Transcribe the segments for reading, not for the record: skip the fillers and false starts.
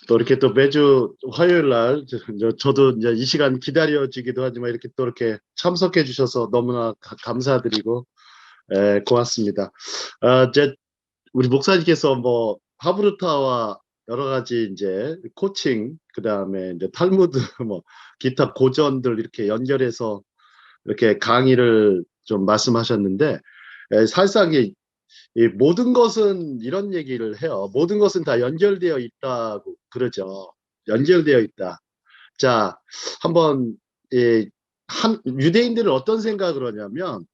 또 이렇게 또 매주 화요일 날 저도 이제 이 시간 기다려지기도 하지만 이렇게 또 이렇게 참석해 주셔서 너무나 감사드리고 고맙습니다. 이제 우리 목사님께서 뭐 하브루타와 여러 가지 이제 코칭 그다음에 이제 탈무드 뭐 기타 고전들 이렇게 연결해서 이렇게 강의를 좀 말씀하셨는데 사실상 이 모든 것은 이런 얘기를 해요. 모든 것은 다 연결되어 있다고 그러죠. 연결되어 있다. 자, 한번 유대인들은 어떤 생각을 하냐면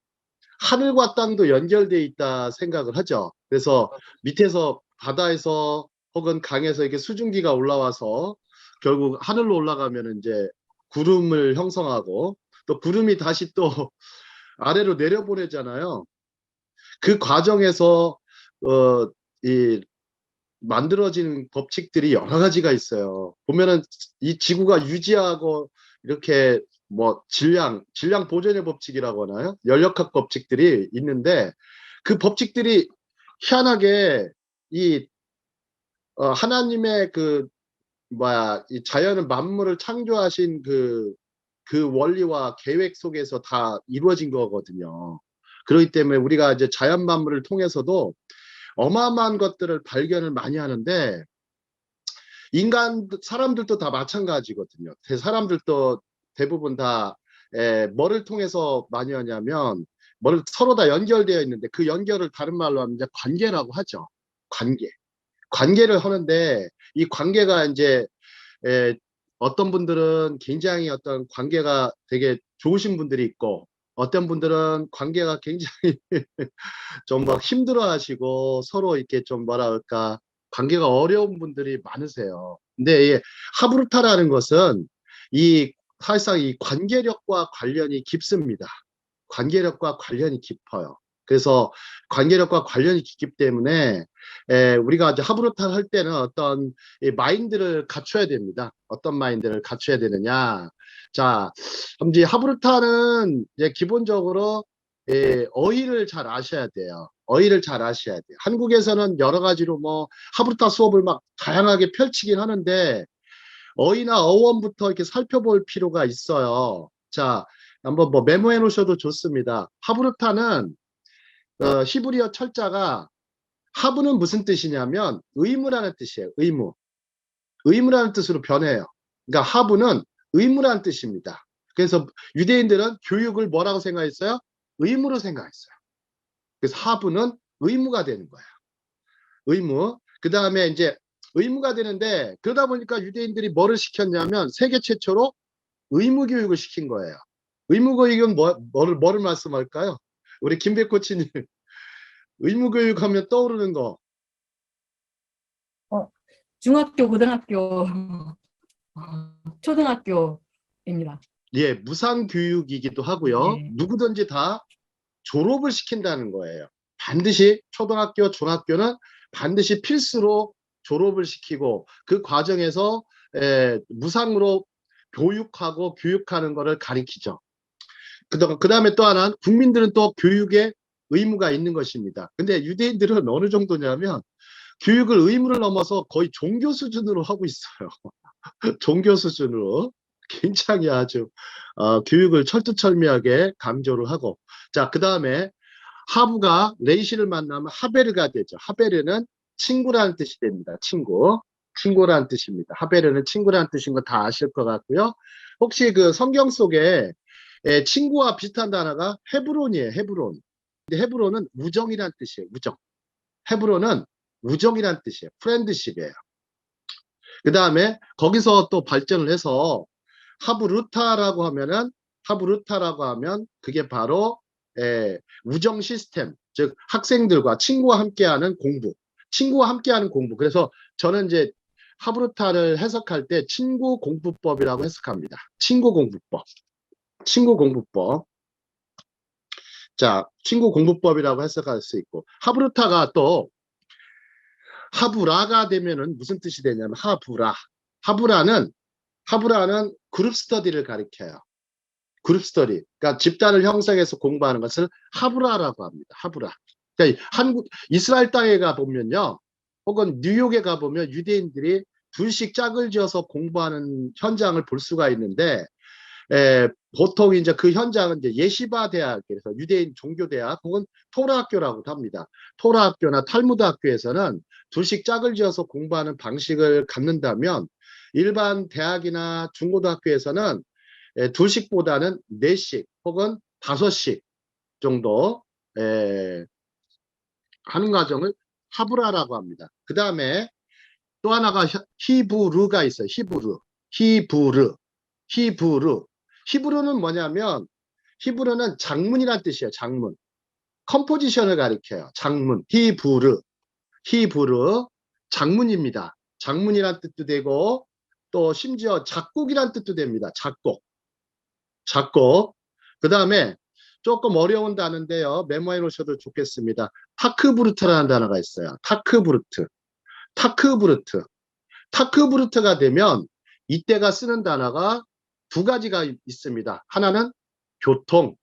하늘과 땅도 연결되어 있다 생각을 하죠. 그래서 밑에서 바다에서 혹은 강에서 이렇게 수증기가 올라와서 결국 하늘로 올라가면 이제 구름을 형성하고 또 구름이 다시 또 아래로 내려보내잖아요. 그 과정에서 이 만들어진 법칙들이 여러 가지가 있어요. 보면은 이 지구가 유지하고 이렇게 뭐 질량 보존의 법칙이라고 하나요? 연력학 법칙들이 있는데 그 법칙들이 희한하게 이 하나님의 그 뭐야 이 자연을 만물을 창조하신 그 원리와 계획 속에서 다 이루어진 거거든요. 그렇기 때문에 우리가 이제 자연 만물을 통해서도 어마어마한 것들을 발견을 많이 하는데 사람들도 다 마찬가지거든요. 사람들도 대부분 다 뭐를 통해서 많이 하냐면 서로 다 연결되어 있는데 그 연결을 다른 말로 하면 이제 관계라고 하죠. 관계를 하는데 이 관계가 이제 어떤 분들은 굉장히 어떤 관계가 되게 좋으신 분들이 있고 어떤 분들은 관계가 굉장히 좀 막 힘들어 하시고 서로 이렇게 좀 뭐라 그럴까 관계가 어려운 분들이 많으세요. 근데 이 하브루타라는 것은 사실상 이 관계력과 관련이 깊습니다. 관계력과 관련이 깊어요. 그래서 관계력과 관련이 깊기 때문에 우리가 이제 하브루타를 할 때는 어떤 마인드를 갖춰야 됩니다. 어떤 마인드를 갖춰야 되느냐. 자, 이제 하브루타는 이제 기본적으로 어휘를 잘 아셔야 돼요. 어휘를 잘 아셔야 돼요. 한국에서는 여러 가지로 뭐 하브루타 수업을 막 다양하게 펼치긴 하는데 어휘나 어원부터 이렇게 살펴볼 필요가 있어요. 자, 한번 뭐 메모해 놓으셔도 좋습니다. 하브루타는 히브리어 철자가 하브는 무슨 뜻이냐면 의무라는 뜻이에요. 의무라는 뜻으로 변해요. 그러니까 하브는 의무라는 뜻입니다. 그래서 유대인들은 교육을 뭐라고 생각했어요? 의무로 생각했어요. 그래서 하브는 의무가 되는 거예요. 의무. 그 다음에 이제 의무가 되는데 그러다 보니까 유대인들이 뭐를 시켰냐면 세계 최초로 의무 교육을 시킨 거예요. 의무 교육은 뭐를 말씀할까요? 우리 김백 코치님 의무 교육하면 떠오르는 거. 중학교, 고등학교, 초등학교입니다. 예, 무상 교육이기도 하고요. 네. 누구든지 다 졸업을 시킨다는 거예요. 반드시 초등학교, 중학교는 반드시 필수로 졸업을 시키고 그 과정에서 무상으로 교육하고 교육하는 것을 가리키죠. 그 다음에 또 하나는 국민들은 또 교육에 의무가 있는 것입니다. 근데 유대인들은 어느 정도냐면 교육을 의무를 넘어서 거의 종교 수준으로 하고 있어요. 종교 수준으로 굉장히 아주 교육을 철두철미하게 강조를 하고 자, 그 다음에 하브가 레이시를 만나면 하베르가 되죠. 하베르는 친구라는 뜻이 됩니다. 친구라는 뜻입니다. 하베르는 친구라는 뜻인 거 다 아실 것 같고요. 혹시 그 성경 속에 친구와 비슷한 단어가 헤브론이에요. 헤브론. 근데 헤브론은 우정이란 뜻이에요. 우정. 헤브론은 우정이란 뜻이에요. 프렌드십이에요. 그 다음에 거기서 또 발전을 해서 하브루타라고 하면 그게 바로 우정 시스템, 즉 학생들과 친구와 함께하는 공부. 그래서 저는 이제 하브루타를 해석할 때 친구 공부법이라고 해석합니다. 친구 공부법. 자, 친구 공부법이라고 해석할 수 있고 하브루타가 또 하브라가 되면은 무슨 뜻이 되냐면 하브라는 그룹 스터디를 가리켜요. 그룹 스터디. 그러니까 집단을 형성해서 공부하는 것을 하브라라고 합니다. 하브라. 그러니까 이스라엘 땅에 가 보면요. 혹은 뉴욕에 가 보면 유대인들이 둘씩 짝을 지어서 공부하는 현장을 볼 수가 있는데, 보통 이제 그 현장은 이제 예시바 대학에서 유대인 종교대학 혹은 토라학교라고도 합니다. 토라학교나 탈무드 학교에서는 둘씩 짝을 지어서 공부하는 방식을 갖는다면, 일반 대학이나 중고등학교에서는 둘씩보다는 넷씩 혹은 다섯씩 정도 하는 과정을 하브라라고 합니다. 그 다음에 또 하나가 히브르가 있어요. 히브르는 뭐냐면, 히브르는 장문이란 뜻이에요. 장문. 컴포지션을 가리켜요. 장문. 히브르 장문입니다. 장문이란 뜻도 되고, 또 심지어 작곡이란 뜻도 됩니다. 작곡. 그 다음에 조금 어려운 단어인데요, 메모해 놓으셔도 좋겠습니다. 타크부르트라는 단어가 있어요. 타크부르트가 되면 이때가 쓰는 단어가 두 가지가 있습니다. 하나는 교통.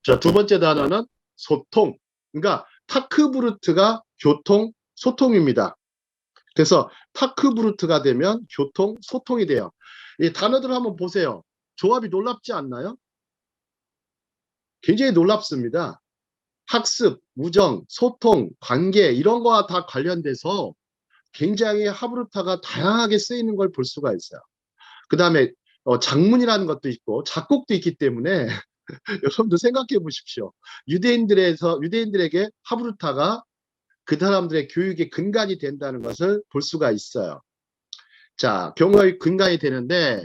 자, 두 번째 단어는 소통. 그러니까 타크부르트가 교통, 소통입니다. 그래서 타크부르트가 되면 교통, 소통이 돼요. 이 단어들 한번 보세요. 조합이 놀랍지 않나요? 굉장히 놀랍습니다. 학습, 우정, 소통, 관계 이런 거와 다 관련돼서 굉장히 하브루타가 다양하게 쓰이는 걸 볼 수가 있어요. 그 다음에 장문이라는 것도 있고 작곡도 있기 때문에 여러분도 생각해 보십시오. 유대인들에게 하브루타가 그 사람들의 교육의 근간이 된다는 것을 볼 수가 있어요. 자, 경우의 근간이 되는데,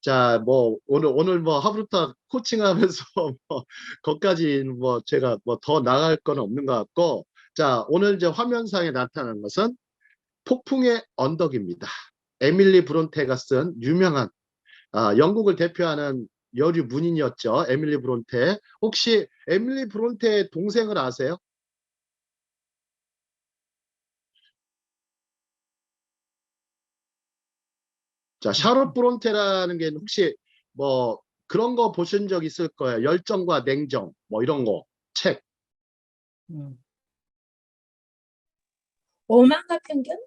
자, 뭐 오늘 뭐 하브루타 코칭하면서 뭐 거기까지 뭐 제가 뭐 더 나갈 건 없는 것 같고, 자, 오늘 이제 화면상에 나타나는 것은 폭풍의 언덕입니다. 에밀리 브론테가 쓴 유명한 영국을 대표하는 여류 문인이었죠. 에밀리 브론테. 혹시 에밀리 브론테의 동생을 아세요? 자, 샤롯 브론테라는 게 혹시 뭐 그런 거 보신 적 있을 거예요. 열정과 냉정 뭐 이런 거 책. 음. 오만과 편견?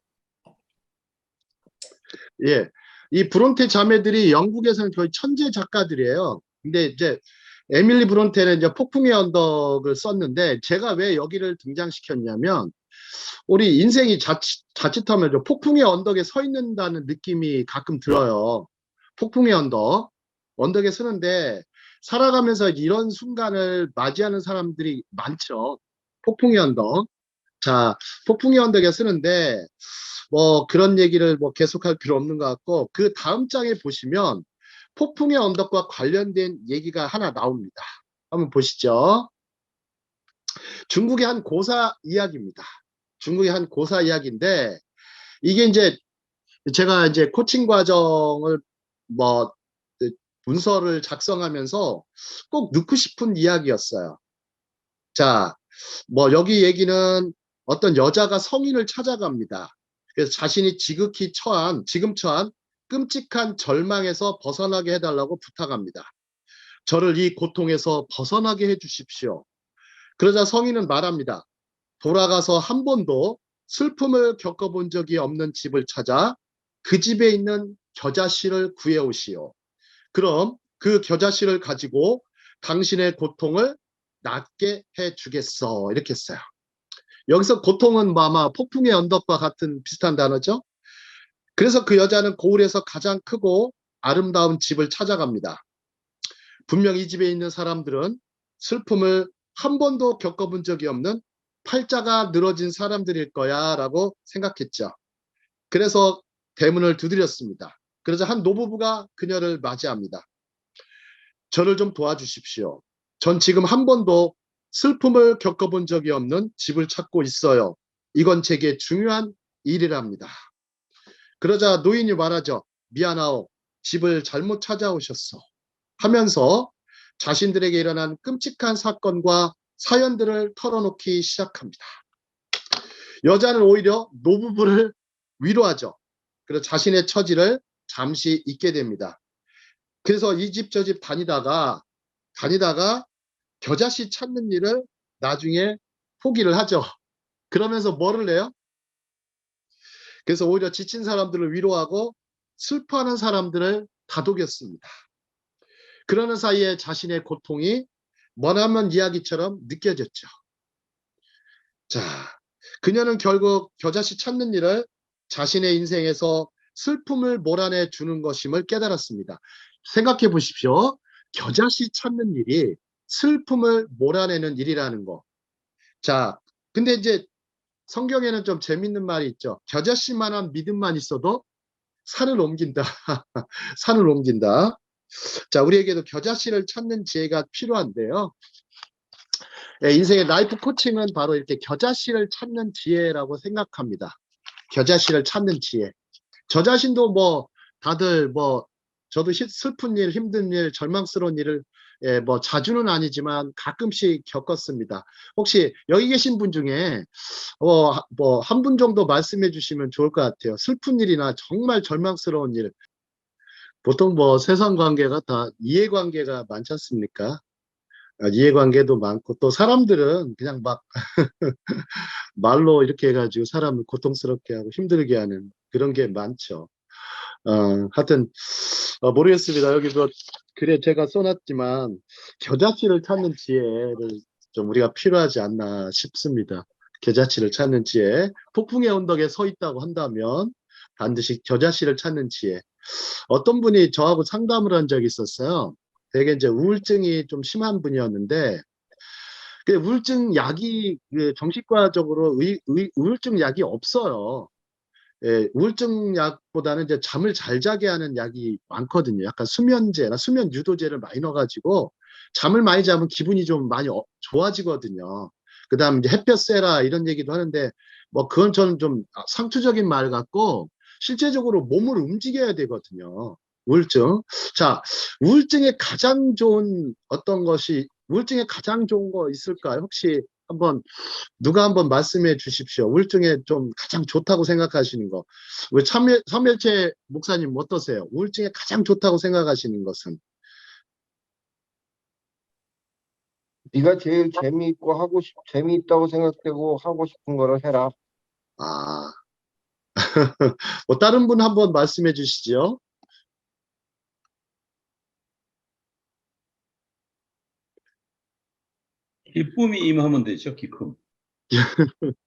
예. 이 브론테 자매들이 영국에서는 거의 천재 작가들이에요. 근데 이제 에밀리 브론테는 이제 폭풍의 언덕을 썼는데, 제가 왜 여기를 등장시켰냐면, 우리 인생이 자칫하면 폭풍의 언덕에 서 있는다는 느낌이 가끔 들어요. 폭풍의 언덕에 서는데 살아가면서 이런 순간을 맞이하는 사람들이 많죠. 폭풍의 언덕. 자, 폭풍의 언덕에 서는데 뭐 그런 얘기를 뭐 계속할 필요 없는 것 같고, 그 다음 장에 보시면 폭풍의 언덕과 관련된 얘기가 하나 나옵니다. 한번 보시죠. 중국의 한 고사 이야기입니다. 중국의 한 고사 이야기인데, 이게 이제 제가 이제 코칭 과정을 뭐 문서를 작성하면서 꼭 넣고 싶은 이야기였어요. 자, 뭐 여기 얘기는 어떤 여자가 성인을 찾아갑니다. 그래서 자신이 지금 처한 끔찍한 절망에서 벗어나게 해달라고 부탁합니다. 저를 이 고통에서 벗어나게 해주십시오. 그러자 성인은 말합니다. 돌아가서 한 번도 슬픔을 겪어본 적이 없는 집을 찾아 그 집에 있는 겨자씨를 구해오시오. 그럼 그 겨자씨를 가지고 당신의 고통을 낫게 해주겠어. 이렇게 했어요. 여기서 고통은 뭐 아마 폭풍의 언덕과 같은 비슷한 단어죠. 그래서 그 여자는 고을에서 가장 크고 아름다운 집을 찾아갑니다. 분명 이 집에 있는 사람들은 슬픔을 한 번도 겪어본 적이 없는 팔자가 늘어진 사람들일 거야 라고 생각했죠. 그래서 대문을 두드렸습니다. 그러자 한 노부부가 그녀를 맞이합니다. 저를 좀 도와주십시오. 전 지금 한 번도 슬픔을 겪어본 적이 없는 집을 찾고 있어요. 이건 제게 중요한 일이랍니다. 그러자 노인이 말하죠. 미안하오. 집을 잘못 찾아오셨어. 하면서 자신들에게 일어난 끔찍한 사건과 사연들을 털어놓기 시작합니다. 여자는 오히려 노부부를 위로하죠. 그래서 자신의 처지를 잠시 잊게 됩니다. 그래서 이 집 저 집 다니다가 겨자씨 찾는 일을 나중에 포기를 하죠. 그러면서 뭐를 해요? 그래서 오히려 지친 사람들을 위로하고 슬퍼하는 사람들을 다독였습니다. 그러는 사이에 자신의 고통이 머나먼 이야기처럼 느껴졌죠. 자, 그녀는 결국 겨자씨 찾는 일을 자신의 인생에서 슬픔을 몰아내 주는 것임을 깨달았습니다. 생각해 보십시오. 겨자씨 찾는 일이 슬픔을 몰아내는 일이라는 거. 자, 근데 이제 성경에는 좀 재밌는 말이 있죠. 겨자씨만한 믿음만 있어도 산을 옮긴다. 산을 옮긴다. 자, 우리에게도 겨자씨를 찾는 지혜가 필요한데요. 예, 인생의 라이프 코칭은 바로 이렇게 겨자씨를 찾는 지혜라고 생각합니다. 겨자씨를 찾는 지혜. 저 자신도 뭐 다들 뭐 저도 슬픈 일, 힘든 일, 절망스러운 일을 뭐 자주는 아니지만 가끔씩 겪었습니다. 혹시 여기 계신 분 중에 뭐 한 분 정도 말씀해 주시면 좋을 것 같아요. 슬픈 일이나 정말 절망스러운 일. 보통 뭐 세상 관계가 다 이해관계가 많지 않습니까? 이해관계도 많고 또 사람들은 그냥 막 말로 이렇게 해가지고 사람을 고통스럽게 하고 힘들게 하는 그런 게 많죠. 하여튼 모르겠습니다. 여기서 글에 제가 써놨지만 겨자씨를 찾는 지혜를 좀 우리가 필요하지 않나 싶습니다. 겨자씨를 찾는 지혜. 폭풍의 언덕에 서 있다고 한다면 반드시 겨자씨를 찾는 지혜. 어떤 분이 저하고 상담을 한 적이 있었어요. 되게 이제 우울증이 좀 심한 분이었는데 그 우울증 약이 정신과적으로 우울증 약이 없어요. 예, 우울증 약보다는 이제 잠을 잘 자게 하는 약이 많거든요. 약간 수면제나 수면 유도제를 많이 넣어가지고 잠을 많이 자면 기분이 좀 많이 좋아지거든요. 그다음 이제 햇볕 쐬라 이런 얘기도 하는데 뭐 그건 저는 좀 상투적인 말 같고 실제적으로 몸을 움직여야 되거든요. 우울증. 자, 우울증에 가장 좋은 어떤 것이 우울증에 가장 좋은 거 있을까요? 혹시 한번 누가 한번 말씀해 주십시오. 우울증에 좀 가장 좋다고 생각하시는 거. 왜 삼일체 목사님 어떠세요? 우울증에 가장 좋다고 생각하시는 것은? 네가 제일 재미있고 재미있다고 생각되고 하고 싶은 거를 해라. 아, 뭐 다른 분 한번 말씀해 주시죠. 기쁨이 임하면 되죠, 기쁨.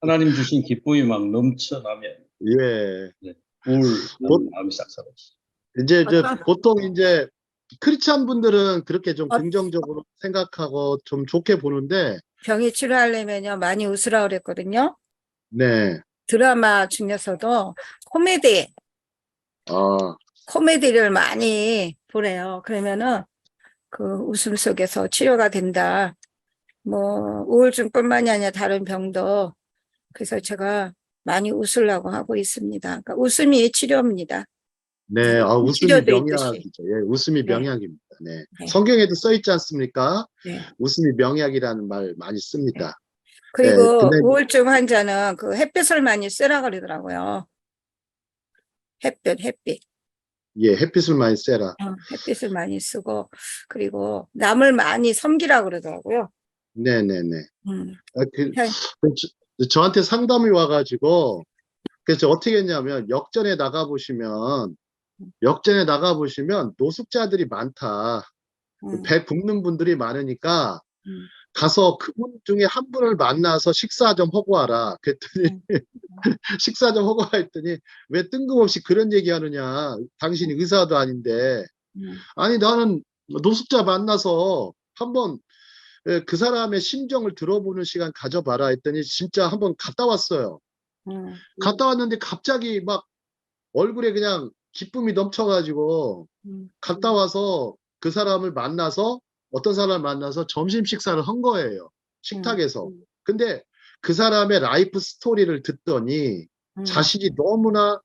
하나님 주신 기쁨이 막 넘쳐나면 예. 네, 보- 우울한 마음이 싹 사라지죠. 이제 어떤- 보통 이제 크리스찬 분들은 그렇게 좀 어- 긍정적으로 생각하고 좀 좋게 보는데, 병이 치료하려면요 많이 웃으라 그랬거든요. 네. 드라마 중에서도 코미디 아, 코미디를 많이 보래요. 그러면은 그 웃음 속에서 치료가 된다. 뭐 우울증뿐만이 아니라 다른 병도. 그래서 제가 많이 웃으려고 하고 있습니다. 그러니까 웃음이 치료입니다. 네. 웃음이 치료도 있듯이. 명약이죠. 예, 웃음이 네. 명약입니다. 네. 네. 성경에도 써 있지 않습니까? 네. 웃음이 명약이라는 말 많이 씁니다. 그리고 근데 우울증 환자는 그 햇빛을 많이 쓰라 그러더라고요. 햇빛. 예, 햇빛을 많이 쐬라. 햇빛을 많이 쓰고, 그리고 남을 많이 섬기라 그러더라고요. 네네네. 음. 그 저한테 상담이 와가지고 그래서 어떻게 했냐면 역전에 나가 보시면 노숙자들이 많다. 배 굶는 분들이 많으니까 음. 가서 그분 중에 한 분을 만나서 식사 좀 하고 와라. 그랬더니 식사 좀 하고 와 했더니 왜 뜬금없이 그런 얘기하느냐. 당신이 의사도 아닌데. 아니 나는 노숙자 만나서 한번 그 사람의 심정을 들어보는 시간 가져봐라 했더니 진짜 한번 갔다 왔어요. 갔다 왔는데 갑자기 막 얼굴에 그냥 기쁨이 넘쳐가지고 갔다 와서 그 사람을 만나서 어떤 사람을 만나서 점심 식사를 한 거예요. 식탁에서. 근데 그 사람의 라이프 스토리를 듣더니 자신이 너무나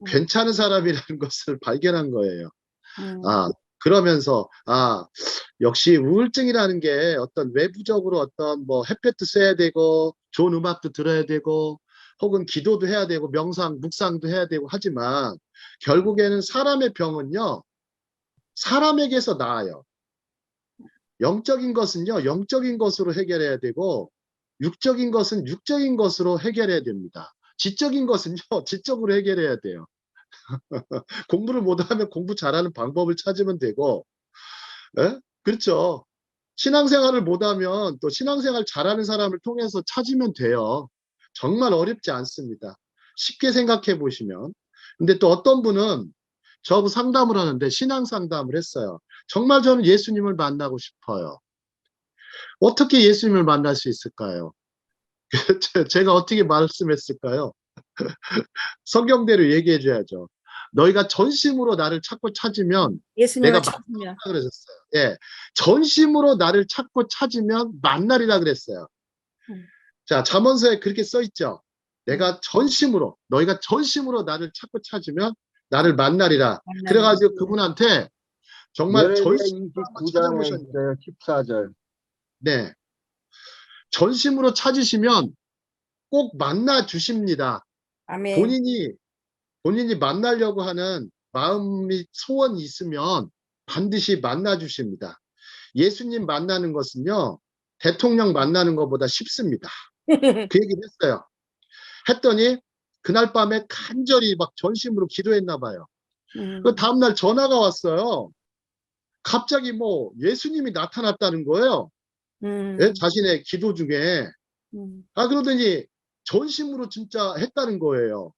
괜찮은 사람이라는 것을 발견한 거예요. 그러면서 역시 우울증이라는 게 어떤 외부적으로 어떤 뭐 햇볕도 쐬야 되고 좋은 음악도 들어야 되고 혹은 기도도 해야 되고 명상, 묵상도 해야 되고 하지만 결국에는 사람의 병은요. 사람에게서 나아요. 영적인 것은요. 영적인 것으로 해결해야 되고 육적인 것은 육적인 것으로 해결해야 됩니다. 지적인 것은요, 지적으로 해결해야 돼요. 공부를 못하면 공부 잘하는 방법을 찾으면 되고, 예? 그렇죠. 신앙생활을 못하면 또 신앙생활 잘하는 사람을 통해서 찾으면 돼요. 정말 어렵지 않습니다. 쉽게 생각해 보시면. 근데 또 어떤 분은 저하고 상담을 하는데 신앙 상담을 했어요. 정말 저는 예수님을 만나고 싶어요. 어떻게 예수님을 만날 수 있을까요? 제가 어떻게 말씀했을까요? 성경대로 얘기해 줘야죠. 너희가 전심으로 나를 찾고 찾으면 내가 예수님을 찾으면. 만나리라 그랬었어요. 예. 전심으로 나를 찾고 찾으면 만나리라 그랬어요. 자, 잠언서에 그렇게 써 있죠. 내가 전심으로, 너희가 전심으로 나를 찾고 찾으면 나를 만나리라. 그래가지고 그분한테 정말 열애기야 전심으로 한번 29장에 찾아보셨네요. 있어요. 14절. 네. 전심으로 찾으시면 꼭 만나 주십니다. 아멘. 본인이 만나려고 하는 마음이 소원이 있으면 반드시 만나 주십니다. 예수님 만나는 것은요, 대통령 만나는 것보다 쉽습니다. 그 얘기를 했어요. 했더니 그날 밤에 간절히 막 전심으로 기도했나 봐요. 그 다음날 전화가 왔어요. 갑자기 뭐 예수님이 나타났다는 거예요. 예? 자신의 기도 중에. 그러더니 전심으로 진짜 했다는 거예요.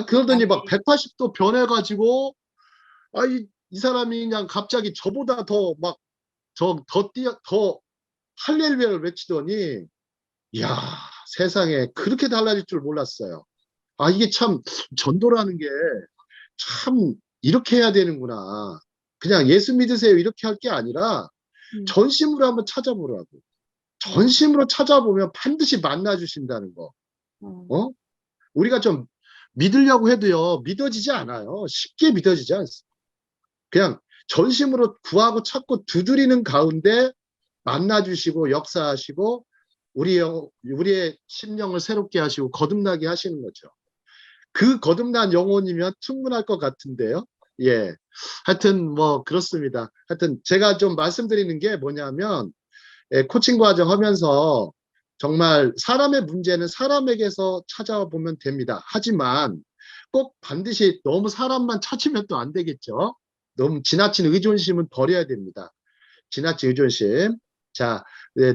그러더니 막 180도 변해가지고, 이 사람이 그냥 갑자기 저보다 더 막, 더 할렐루야를 외치더니, 이야, 세상에 그렇게 달라질 줄 몰랐어요. 이게 참, 전도라는 게 참, 이렇게 해야 되는구나. 그냥 예수 믿으세요. 이렇게 할 게 아니라, 전심으로 한번 찾아보라고. 전심으로 찾아보면 반드시 만나주신다는 거. 우리가 좀 믿으려고 해도요, 믿어지지 않아요. 쉽게 믿어지지 않습니다. 그냥 전심으로 구하고 찾고 두드리는 가운데 만나주시고 역사하시고 우리의 심령을 새롭게 하시고 거듭나게 하시는 거죠. 그 거듭난 영혼이면 충분할 것 같은데요. 예. 하여튼 뭐 그렇습니다. 하여튼 제가 좀 말씀드리는 게 뭐냐면, 코칭 과정 하면서 정말 사람의 문제는 사람에게서 찾아보면 됩니다. 하지만 꼭 반드시 너무 사람만 찾으면 또 안 되겠죠. 너무 지나친 의존심은 버려야 됩니다. 지나친 의존심. 자,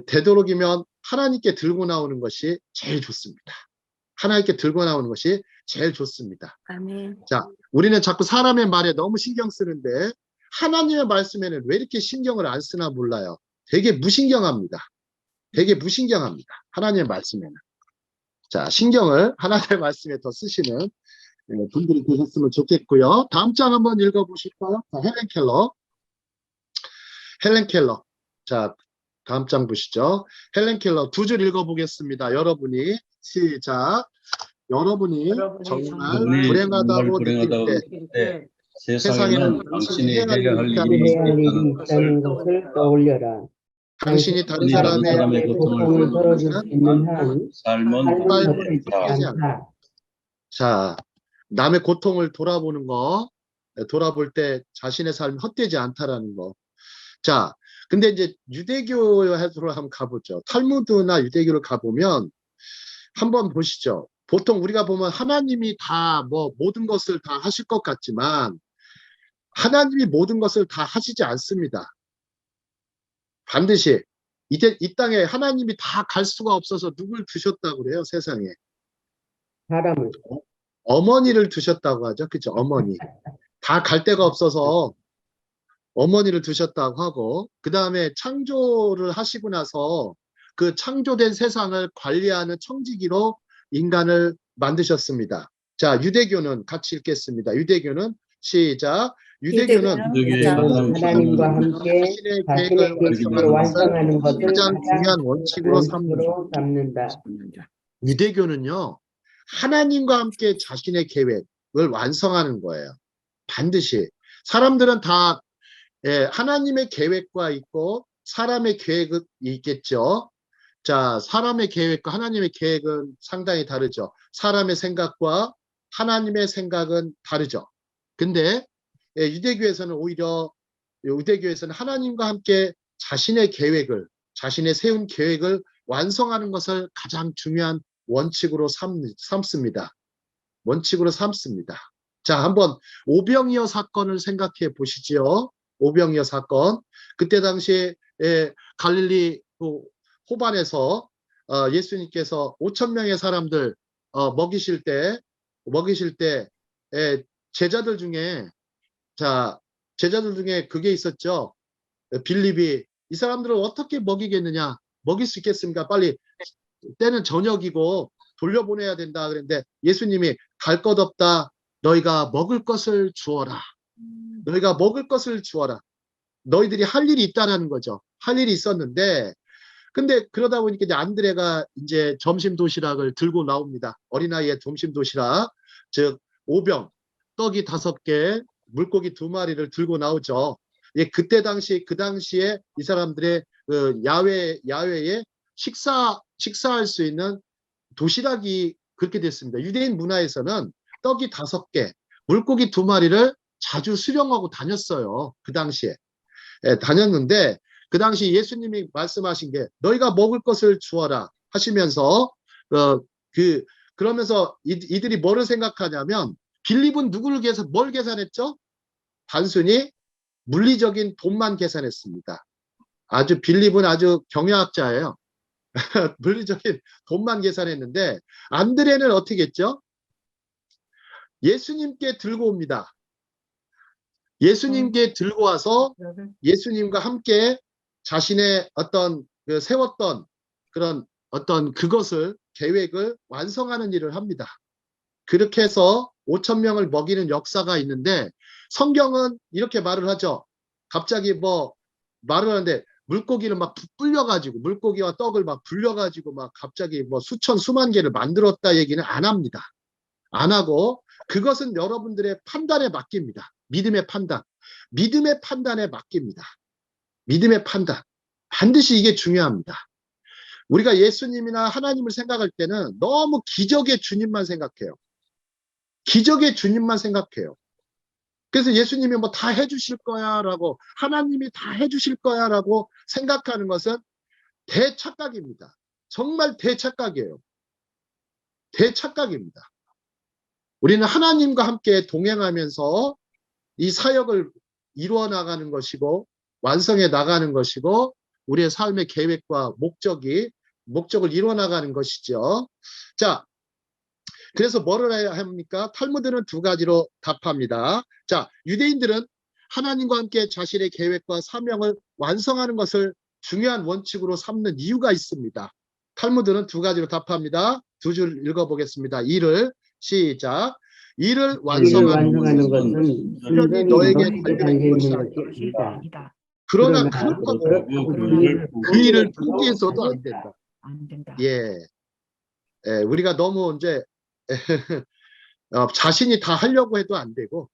되도록이면 하나님께 들고 나오는 것이 제일 좋습니다. 하나님께 들고 나오는 것이 제일 좋습니다. 아멘. 자, 우리는 자꾸 사람의 말에 너무 신경 쓰는데 하나님의 말씀에는 왜 이렇게 신경을 안 쓰나 몰라요. 되게 무신경합니다. 되게 무신경합니다. 하나님의 말씀에는. 자, 신경을 하나님의 말씀에 더 쓰시는 분들이 되셨으면 좋겠고요. 다음 장 한번 읽어보실까요? 자, 헬렌 켈러. 자, 다음 장 보시죠. 헬렌 켈러 두 줄 읽어보겠습니다. 여러분이 시작. 여러분이 정말 불행하다고 느낄 때 세상에는 당신이 해야 할 일이 있다는 것을 떠올려라. 당신이 다른 다른 사람의 사람의 고통을 고통을 덜어줄 수 있는 한 삶은 삶은 삶을 바꾸지 않다. 자, 남의 고통을 돌아보는 거, 돌아볼 때 자신의 삶이 헛되지 않다라는 거. 자, 근데 이제 유대교로 한번 가보죠. 탈무드나 유대교를 가보면 한번 보시죠. 보통 우리가 보면 하나님이 다 뭐 모든 것을 다 하실 것 같지만 하나님이 모든 것을 다 하시지 않습니다. 반드시 이 땅에 하나님이 다 갈 수가 없어서 누굴 두셨다고 그래요, 세상에? 사람을 어머니를 두셨다고 하죠. 그죠? 어머니. 다 갈 데가 없어서 어머니를 두셨다고 하고, 그 다음에 창조를 하시고 나서 그 창조된 세상을 관리하는 청지기로 인간을 만드셨습니다. 자, 유대교는 같이 읽겠습니다. 유대교는 시작. 유대교는 하나님과 함께 자신의 자신의 계획을 완성하는 것을 가장 중요한 원칙으로 원칙으로 삼는다. 유대교는요, 하나님과 함께 자신의 계획을 완성하는 거예요. 반드시. 사람들은 다 하나님의 계획과 있고 사람의 계획이 있겠죠. 자, 사람의 계획과 하나님의 계획은 상당히 다르죠. 사람의 생각과 하나님의 생각은 다르죠. 근데 유대교에서는 오히려 유대교에서는 하나님과 함께 자신의 세운 계획을 완성하는 것을 가장 중요한 원칙으로 삼습니다. 원칙으로 삼습니다. 자, 한번 오병이어 사건을 생각해 보시지요. 오병이어 사건. 그때 당시에 갈릴리 호반에서 예수님께서 5천 명의 사람들 먹이실 때 제자들 중에 제자들 중에 그게 있었죠. 빌립이 이 사람들을 어떻게 먹이겠느냐? 먹일 수 있겠습니까? 빨리 때는 저녁이고 돌려보내야 된다 그랬는데 예수님이 갈 것 없다. 너희가 먹을 것을 주어라. 너희가 먹을 것을 주어라. 너희들이 할 일이 있다라는 거죠. 할 일이 있었는데 근데 그러다 보니까 이제 안드레가 이제 점심 도시락을 들고 나옵니다. 어린아이의 점심 도시락, 즉 오병, 떡이 5개, 물고기 2마리를 들고 나오죠. 예, 그 당시에 이 사람들의 그 야외에 식사할 수 있는 도시락이 그렇게 됐습니다. 유대인 문화에서는 떡이 5개, 물고기 2마리를 자주 수령하고 다녔어요. 그 당시에. 예, 다녔는데 그 당시 예수님이 말씀하신 게 너희가 먹을 것을 주어라 하시면서 그러면서 이들이 뭐를 생각하냐면 빌립은 뭘 계산했죠? 단순히 물리적인 돈만 계산했습니다. 빌립은 아주 경영학자예요. 물리적인 돈만 계산했는데 안드레는 어떻게 했죠? 예수님께 들고 옵니다. 예수님께 들고 와서 예수님과 함께 자신의 세웠던 그런 그것을 계획을 완성하는 일을 합니다. 그렇게 해서 5천 명을 먹이는 역사가 있는데 성경은 이렇게 말을 하죠. 갑자기 말을 하는데 물고기를 막 불려가지고 물고기와 떡을 막 불려가지고 막 갑자기 수만 개를 만들었다 얘기는 안 합니다. 안 하고 그것은 여러분들의 판단에 맡깁니다. 믿음의 판단에 맡깁니다. 믿음의 판단. 반드시 이게 중요합니다. 우리가 예수님이나 하나님을 생각할 때는 너무 기적의 주님만 생각해요. 기적의 주님만 생각해요. 그래서 예수님이 다 해주실 거야 라고 하나님이 다 해주실 거야 라고 생각하는 것은 대착각입니다. 정말 대착각이에요. 대착각입니다. 우리는 하나님과 함께 동행하면서 이 사역을 이루어 나가는 것이고 완성해 나가는 것이고 우리의 삶의 계획과 목적을 이루어 나가는 것이죠. 자, 그래서 뭐를 해야 합니까? 탈무드는 2가지로 답합니다. 자, 유대인들은 하나님과 함께 자신의 계획과 사명을 완성하는 것을 중요한 원칙으로 삼는 이유가 있습니다. 탈무드는 2가지로 답합니다. 2줄 읽어보겠습니다. 시작. 일을 완성하는 완성하는 것은 것은 완전히 너에게 달려 있는 것이 아니다. 그러나 그렇다고 그 일을 포기해서도 안 된다. 예. 우리가 너무 이제 자신이 다 하려고 해도 안 되고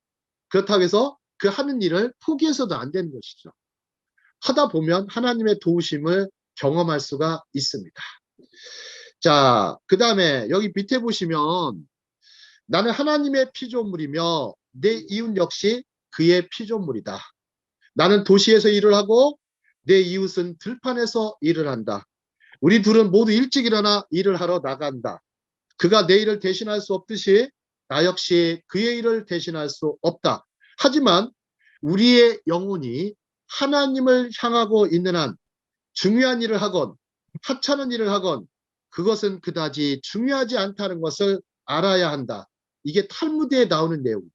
그렇다고 해서 그 하는 일을 포기해서도 안 되는 것이죠. 하다 보면 하나님의 도우심을 경험할 수가 있습니다. 자, 그 다음에 여기 밑에 보시면 나는 하나님의 피조물이며 내 이웃 역시 그의 피조물이다. 나는 도시에서 일을 하고 내 이웃은 들판에서 일을 한다. 우리 둘은 모두 일찍 일어나 일을 하러 나간다. 그가 내 일을 대신할 수 없듯이 나 역시 그의 일을 대신할 수 없다. 하지만 우리의 영혼이 하나님을 향하고 있는 한 중요한 일을 하건 하찮은 일을 하건 그것은 그다지 중요하지 않다는 것을 알아야 한다. 이게 탈무드에 나오는 내용입니다.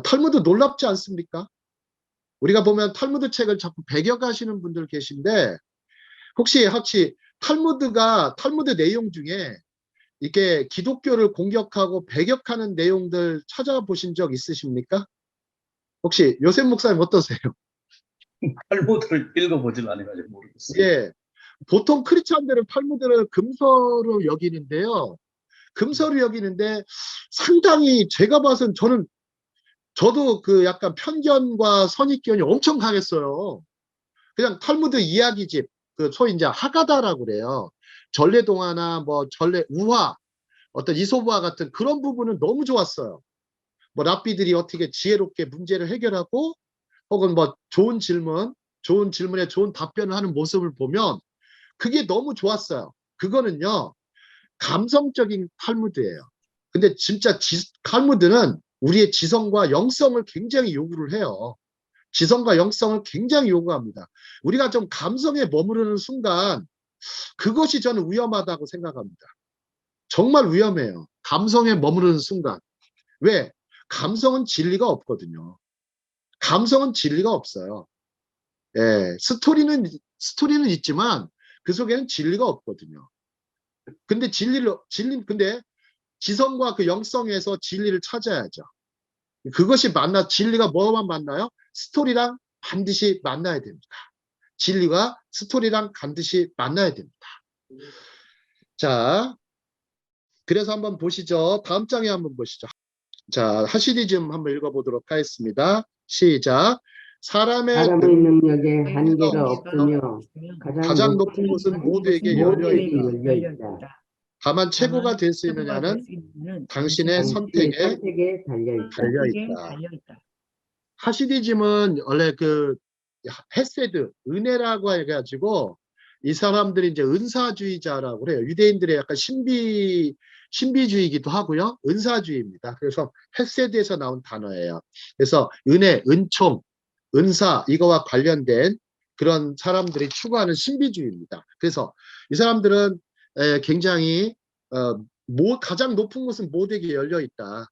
탈무드 놀랍지 않습니까? 우리가 보면 탈무드 책을 자꾸 배격하시는 분들 계신데 혹시 탈무드 내용 중에 이렇게 기독교를 공격하고 배격하는 내용들 찾아보신 적 있으십니까? 혹시 요셉 목사님 어떠세요? 탈무드를 읽어보질 않아가지고 모르겠어요. 예, 보통 크리스찬들은 탈무드를 금서로 여기는데요. 금서로 여기는데 상당히 제가 봐서는 저도 그 약간 편견과 선입견이 엄청 강했어요. 그냥 탈무드 이야기집, 소위 이제 하가다라고 그래요. 전래동화나 우화, 어떤 이솝우화 같은 그런 부분은 너무 좋았어요. 랍비들이 어떻게 지혜롭게 문제를 해결하고 혹은 좋은 질문에 좋은 답변을 하는 모습을 보면 그게 너무 좋았어요. 그거는요, 감성적인 탈무드예요. 근데 진짜 칼무드는 우리의 지성과 영성을 굉장히 요구를 해요. 지성과 영성을 굉장히 요구합니다. 우리가 좀 감성에 머무르는 순간 그것이 저는 위험하다고 생각합니다. 정말 위험해요. 감성에 머무르는 순간. 왜? 감성은 진리가 없거든요. 감성은 진리가 없어요. 예, 스토리는 있지만 그 속에는 진리가 없거든요. 근데 근데 지성과 그 영성에서 진리를 찾아야죠. 그것이 진리가 뭐만 만나요? 스토리랑 반드시 만나야 됩니다. 진리가 스토리랑 반드시 만나야 됩니다. 자, 그래서 한번 보시죠. 다음 장에 한번 보시죠. 자, 하시디즘 한번 읽어보도록 하겠습니다. 시작. 사람의 사람의 능력에 한계가 한계가 없으며 가장 높은 곳은 모두에게 열려 모두에게 있다. 열려 있다. 다만 최고가 될 수 있느냐는 당신의 당신의 선택에 선택에 달려 있다. 달려 있다. 하시디즘은 원래 그 헤세드, 은혜라고 해가지고 이 사람들이 이제 은사주의자라고 그래요. 유대인들의 약간 신비주의이기도 하고요. 은사주의입니다. 그래서 헤세드에서 나온 단어예요. 그래서 은혜, 은총, 은사 이거와 관련된 그런 사람들이 추구하는 신비주의입니다. 그래서 이 사람들은 굉장히 가장 높은 곳은 모두에게 열려 있다.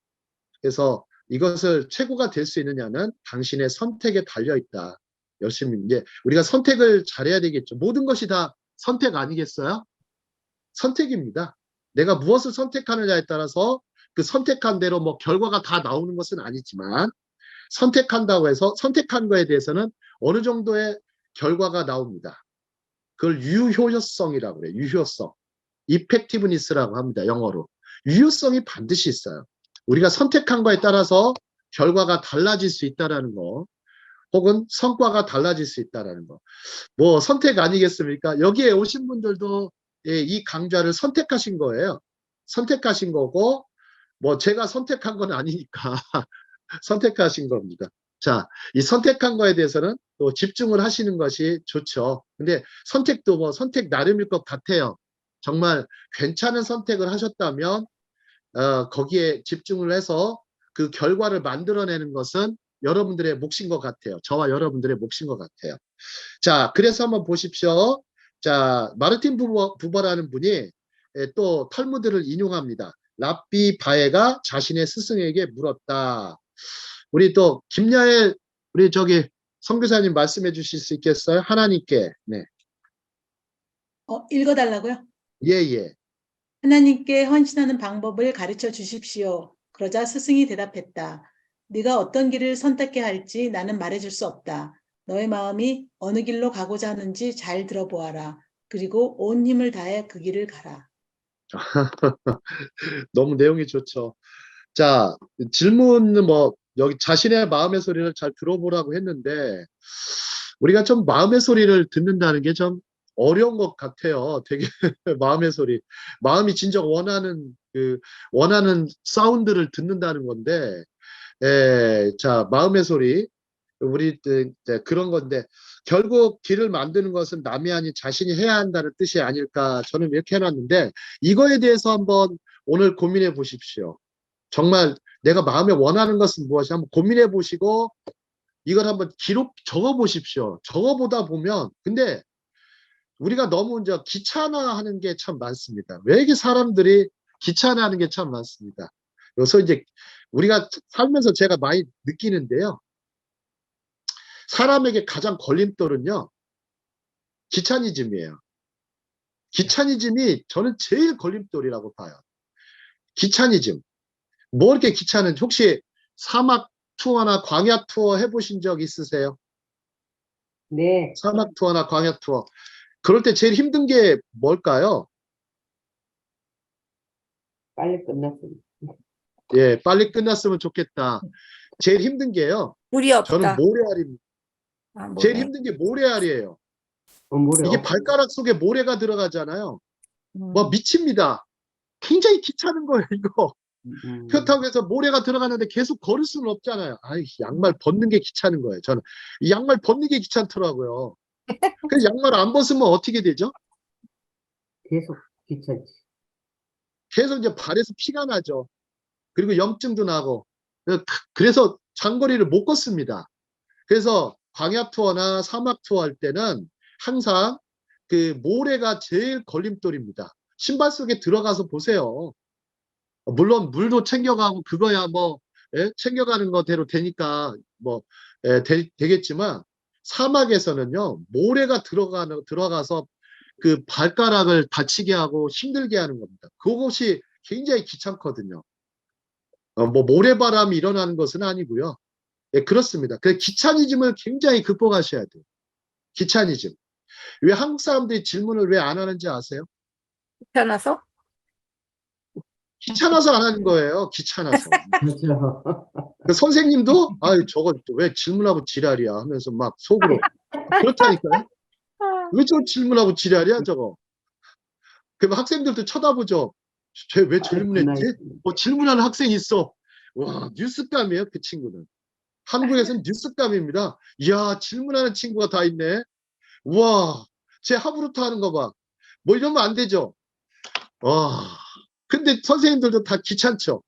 그래서 이것을 최고가 될 수 있느냐는 당신의 선택에 달려 있다. 열심히 이제 우리가 선택을 잘해야 되겠죠. 모든 것이 다 선택 아니겠어요? 선택입니다. 내가 무엇을 선택하느냐에 따라서 그 선택한 대로 뭐 결과가 다 나오는 것은 아니지만 선택한다고 해서 선택한 거에 대해서는 어느 정도의 결과가 나옵니다. 그걸 유효성이라고 그래요. 유효성. effectiveness라고 합니다. 영어로. 유효성이 반드시 있어요. 우리가 선택한 거에 따라서 결과가 달라질 수 있다는 거, 혹은 성과가 달라질 수 있다는 거. 뭐 선택 아니겠습니까? 여기에 오신 분들도 이 강좌를 선택하신 거예요. 선택하신 거고, 뭐 제가 선택한 건 아니니까 선택하신 겁니다. 자, 이 선택한 거에 대해서는 또 집중을 하시는 것이 좋죠. 근데 선택도 뭐 선택 나름일 것 같아요. 정말 괜찮은 선택을 하셨다면 거기에 집중을 해서 그 결과를 만들어내는 것은 여러분들의 몫인 것 같아요. 저와 여러분들의 몫인 것 같아요. 자, 그래서 한번 보십시오. 자, 마르틴 부버라는 분이 또 탈무드를 인용합니다. 랍비 바에가 자신의 스승에게 물었다. 우리 또 김야엘 우리 저기 선교사님 말씀해 주실 수 있겠어요? 하나님께. 네. 읽어달라고요? 예, 예. 하나님께 헌신하는 방법을 가르쳐 주십시오. 그러자 스승이 대답했다. 네가 어떤 길을 선택해야 할지 나는 말해줄 수 없다. 너의 마음이 어느 길로 가고자 하는지 잘 들어보아라. 그리고 온 힘을 다해 그 길을 가라. 너무 내용이 좋죠. 자, 질문은 뭐 여기 자신의 마음의 소리를 잘 들어보라고 했는데 우리가 좀 마음의 소리를 듣는다는 게 좀 어려운 것 같아요. 되게 마음의 소리. 마음이 진정 원하는 사운드를 듣는다는 건데 자, 마음의 소리. 우리 그런 건데 결국 길을 만드는 것은 남이 아닌 자신이 해야 한다는 뜻이 아닐까 저는 이렇게 해놨는데 이거에 대해서 한번 오늘 고민해 보십시오. 정말 내가 마음에 원하는 것은 무엇이 한번 고민해 보시고 이걸 한번 적어 보십시오. 적어보다 보면 근데 우리가 너무 이제 귀찮아하는 게 참 많습니다. 왜 이게 사람들이 귀찮아하는 게 참 많습니다. 그래서 이제 우리가 살면서 제가 많이 느끼는데요. 사람에게 가장 걸림돌은요. 귀차니즘이에요. 귀차니즘이 저는 제일 걸림돌이라고 봐요. 귀차니즘. 뭐 이렇게 귀찮은지 혹시 사막 투어나 광야 투어 해보신 적 있으세요? 네, 사막 투어나 광야 투어. 그럴 때 제일 힘든 게 뭘까요? 빨리 끝났습니다. 예, 빨리 끝났으면 좋겠다. 제일 힘든 게요. 물이 저는 없다. 모래알입니다. 아, 제일 모래. 힘든 게 모래알이에요. 모래 이게 없- 발가락 속에 모래가 들어가잖아요. 음. 와, 미칩니다. 굉장히 귀찮은 거예요, 이거. 그렇다고 해서 모래가 들어가는데 계속 걸을 수는 없잖아요. 아이, 양말 벗는 게 귀찮은 거예요. 저는 이 양말 벗는 게 귀찮더라고요. 그래서 양말 안 벗으면 어떻게 되죠? 계속 귀찮지. 계속 이제 발에서 피가 나죠. 그리고 염증도 나고. 그래서 장거리를 못 걷습니다. 그래서 광야 투어나 사막 투어 할 때는 항상 그 모래가 제일 걸림돌입니다. 신발 속에 들어가서 보세요. 물론 물도 챙겨가고 그거야 뭐 챙겨가는 거대로 되니까 뭐 되겠지만 사막에서는요 모래가 들어가서 그 발가락을 다치게 하고 힘들게 하는 겁니다. 그것이 굉장히 귀찮거든요. 뭐 모래바람이 일어나는 것은 아니고요. 그렇습니다. 그 귀차니즘을 굉장히 극복하셔야 돼요. 귀차니즘. 왜 한국 사람들이 질문을 왜 안 하는지 아세요? 귀찮아서? 귀찮아서 안 하는 거예요. 귀찮아서. 그렇죠. 그 선생님도 아유 저거 왜 질문하고 지랄이야 하면서 막 속으로 그렇다니까요. 왜 저거 질문하고 지랄이야 저거. 그럼 학생들도 쳐다보죠. 쟤 왜 질문했지? 질문하는 학생이 있어. 와 뉴스감이에요 그 친구는. 한국에서는 뉴스감입니다. 이야 질문하는 친구가 다 있네. 우와 쟤 하부루트 하는 거 봐. 뭐 이러면 안 되죠. 와 근데 선생님들도 다 귀찮죠.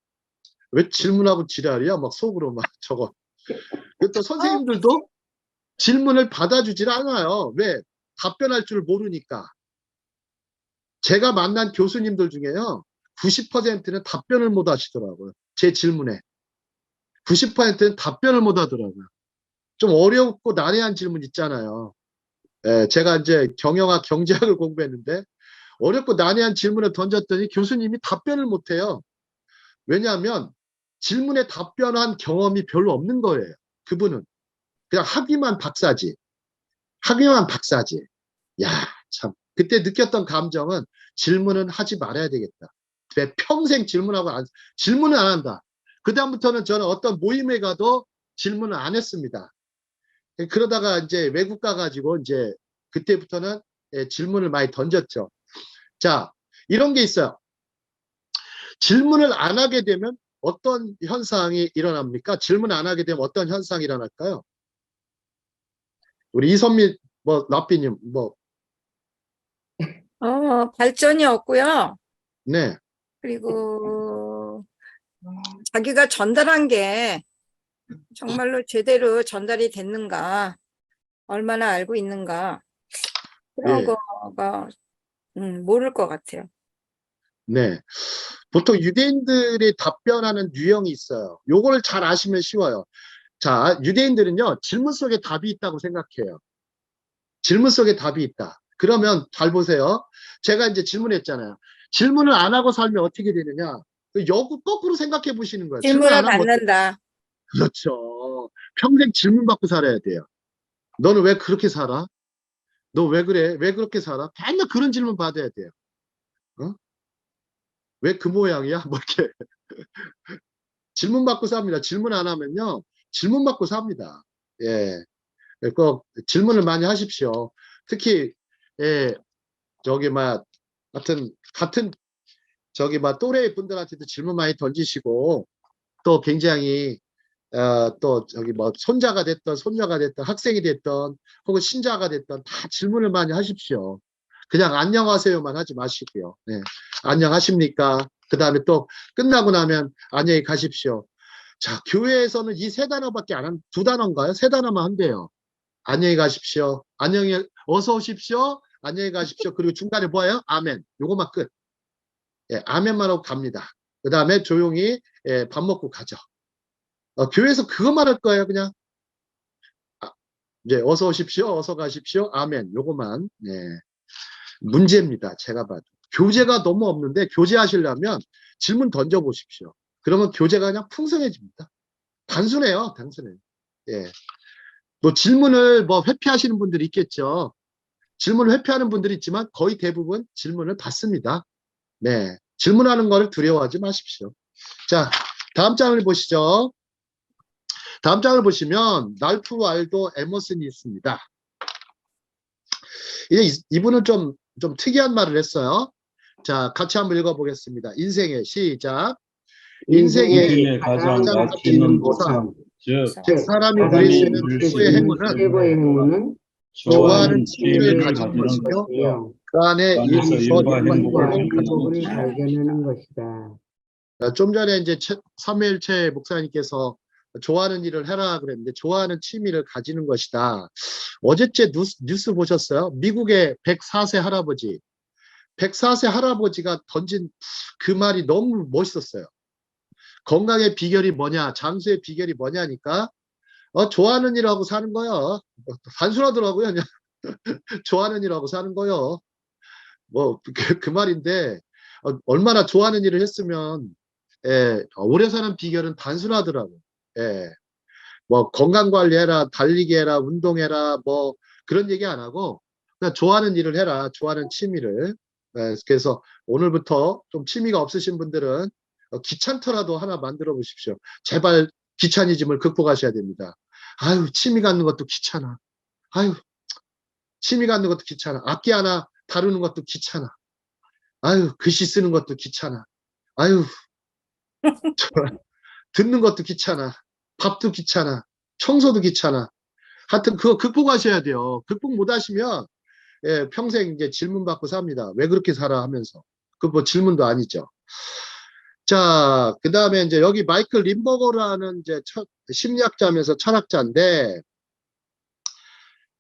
왜 질문하고 지랄이야? 막 속으로 막 저거. 또 선생님들도 질문을 받아주질 않아요. 왜? 답변할 줄 모르니까. 제가 만난 교수님들 중에요. 90%는 답변을 못 하시더라고요. 제 질문에. 90%는 답변을 못 하더라고요. 좀 어렵고 난해한 질문 있잖아요. 제가 이제 경영학, 경제학을 공부했는데 어렵고 난해한 질문을 던졌더니 교수님이 답변을 못 해요. 왜냐하면 질문에 답변한 경험이 별로 없는 거예요. 그분은. 그냥 학위만 박사지. 학위만 박사지. 야, 참. 그때 느꼈던 감정은 질문은 하지 말아야 되겠다. 왜 평생 질문을 안 한다. 그다음부터는 저는 어떤 모임에 가도 질문을 안 했습니다. 그러다가 이제 외국 가가지고 이제 그때부터는 질문을 많이 던졌죠. 자, 이런 게 있어요. 질문을 안 하게 되면 어떤 현상이 일어납니까? 질문 안 하게 되면 어떤 현상이 일어날까요? 우리 이선미 라삐님 발전이 없고요. 네, 그리고 자기가 전달한 게 정말로 제대로 전달이 됐는가, 얼마나 알고 있는가, 그런 예. 거가 모를 것 같아요. 네. 보통 유대인들이 답변하는 유형이 있어요. 요거를 잘 아시면 쉬워요. 자, 유대인들은요, 질문 속에 답이 있다고 생각해요. 질문 속에 답이 있다. 그러면 잘 보세요. 제가 이제 질문했잖아요. 질문을 안 하고 살면 어떻게 되느냐? 거꾸로 생각해 보시는 거예요. 질문 질문을 안 하면 받는다. 그렇죠. 평생 질문 받고 살아야 돼요. 너는 왜 그렇게 살아? 너 왜 그래? 왜 그렇게 살아? 맨날 그런 질문 받아야 돼요. 왜 그 모양이야? 뭐 이렇게. 질문 받고 삽니다. 질문 안 하면요. 질문 받고 삽니다. 예. 꼭 질문을 많이 하십시오. 특히, 예, 같은, 또래 분들한테도 질문 많이 던지시고, 또 굉장히, 손자가 됐던, 손녀가 됐던, 학생이 됐던, 혹은 신자가 됐던, 다 질문을 많이 하십시오. 그냥 안녕하세요만 하지 마시고요. 네. 안녕하십니까? 그 다음에 또 끝나고 나면 안녕히 가십시오. 자, 교회에서는 이 세 단어밖에 두 단어인가요? 세 단어만 한대요. 안녕히 가십시오. 어서 오십시오. 안녕히 가십시오. 그리고 중간에 뭐예요? 아멘. 요거만 끝. 예, 아멘만 하고 갑니다. 그 다음에 조용히 밥 먹고 가죠. 교회에서 그것만 할 거예요, 그냥. 이제 어서 오십시오. 어서 가십시오. 아멘. 요거만. 예. 문제입니다. 제가 봐도. 교재가 너무 없는데 교재하시려면 질문 던져보십시오. 그러면 교재가 그냥 풍성해집니다. 단순해요. 단순해요. 예. 질문을 회피하시는 분들이 있겠죠. 질문을 회피하는 분들이 있지만 거의 대부분 질문을 받습니다. 네. 질문하는 거를 두려워하지 마십시오. 자, 다음 장을 보시죠. 다음 장을 보시면 랄프 왈도 에머슨이 있습니다. 이분은 좀 특이한 말을 했어요. 자, 같이 한번 읽어보겠습니다. 인생의 시작. 인생의 가장 가장 가치 있는 보상. 즉 즉 사람이 누릴 사람이 수 있는 누릴 수 최고의 있는 행운은 최고의 행운은 좋아하는 취미를 취미를 가지는 가지는 것이요. 것이요. 그 안에 안에서 일과 일과 행복을 행복을 가져오는 행복을 것이다. 발견하는 것이다. 좀 전에 이제 사무엘채 목사님께서 좋아하는 일을 해라 그랬는데 좋아하는 취미를 가지는 것이다. 어제째 뉴스 보셨어요? 미국의 104세 할아버지. 104세 할아버지가 던진 그 말이 너무 멋있었어요. 건강의 비결이 뭐냐, 장수의 비결이 뭐냐니까, 좋아하는 일하고 사는 거야. 단순하더라고요. 그냥 좋아하는 일하고 사는 거요. 뭐, 그 말인데, 얼마나 좋아하는 일을 했으면, 오래 사는 비결은 단순하더라고. 예. 뭐, 건강 관리해라, 달리기 해라, 운동해라, 뭐, 그런 얘기 안 하고, 그냥 좋아하는 일을 해라, 좋아하는 취미를. 그래서 오늘부터 좀 취미가 없으신 분들은 귀찮더라도 하나 만들어 보십시오. 제발 귀차니즘을 극복하셔야 됩니다. 아유, 취미 갖는 것도 귀찮아. 아유, 취미 갖는 것도 귀찮아. 악기 하나 다루는 것도 귀찮아. 아유, 글씨 쓰는 것도 귀찮아. 아유, 듣는 것도 귀찮아. 밥도 귀찮아. 청소도 귀찮아. 하여튼 그거 극복하셔야 돼요. 극복 못 하시면 평생 이제 질문 받고 삽니다. 왜 그렇게 살아 하면서. 그 뭐 질문도 아니죠. 자, 그 다음에 이제 여기 마이클 림버거라는 이제 심리학자면서 철학자인데,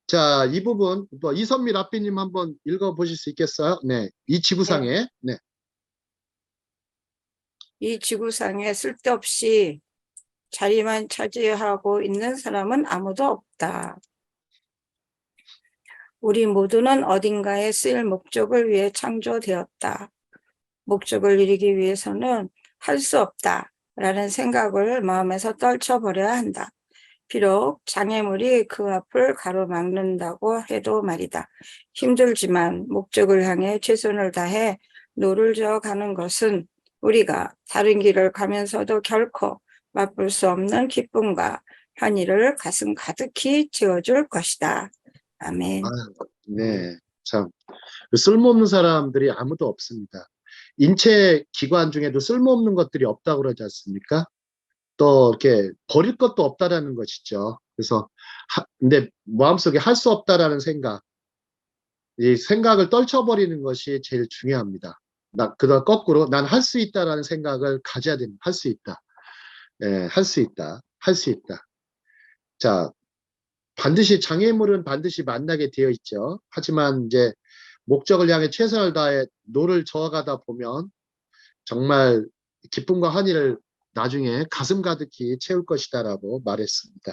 자, 이 부분, 뭐 이선미 라삐님 한번 읽어보실 수 있겠어요? 네. 이 지구상에, 네. 이 지구상에 쓸데없이 자리만 차지하고 있는 사람은 아무도 없다. 우리 모두는 어딘가에 쓰일 목적을 위해 창조되었다. 목적을 이루기 위해서는 할 수 없다라는 생각을 마음에서 떨쳐버려야 한다. 비록 장애물이 그 앞을 가로막는다고 해도 말이다. 힘들지만 목적을 향해 최선을 다해 노를 저어가는 것은 우리가 다른 길을 가면서도 결코 맛볼 수 없는 기쁨과 환희를 가슴 가득히 채워줄 것이다. 아멘. 아유, 네. 참, 쓸모없는 사람들이 아무도 없습니다. 인체 기관 중에도 쓸모없는 것들이 없다고 그러지 않습니까? 또 이렇게 버릴 것도 없다라는 것이죠. 그래서 근데 마음속에 할 수 없다라는 생각, 이 생각을 떨쳐버리는 것이 제일 중요합니다. 그다음 거꾸로 난 할 수 있다라는 생각을 가져야 됩니다. 할 수 있다. 할 수 있다. 할 수 있다. 자, 반드시 장애물은 반드시 만나게 되어 있죠. 하지만 이제 목적을 향해 최선을 다해 노를 저어가다 보면 정말 기쁨과 환희를 나중에 가슴 가득히 채울 것이다라고 말했습니다.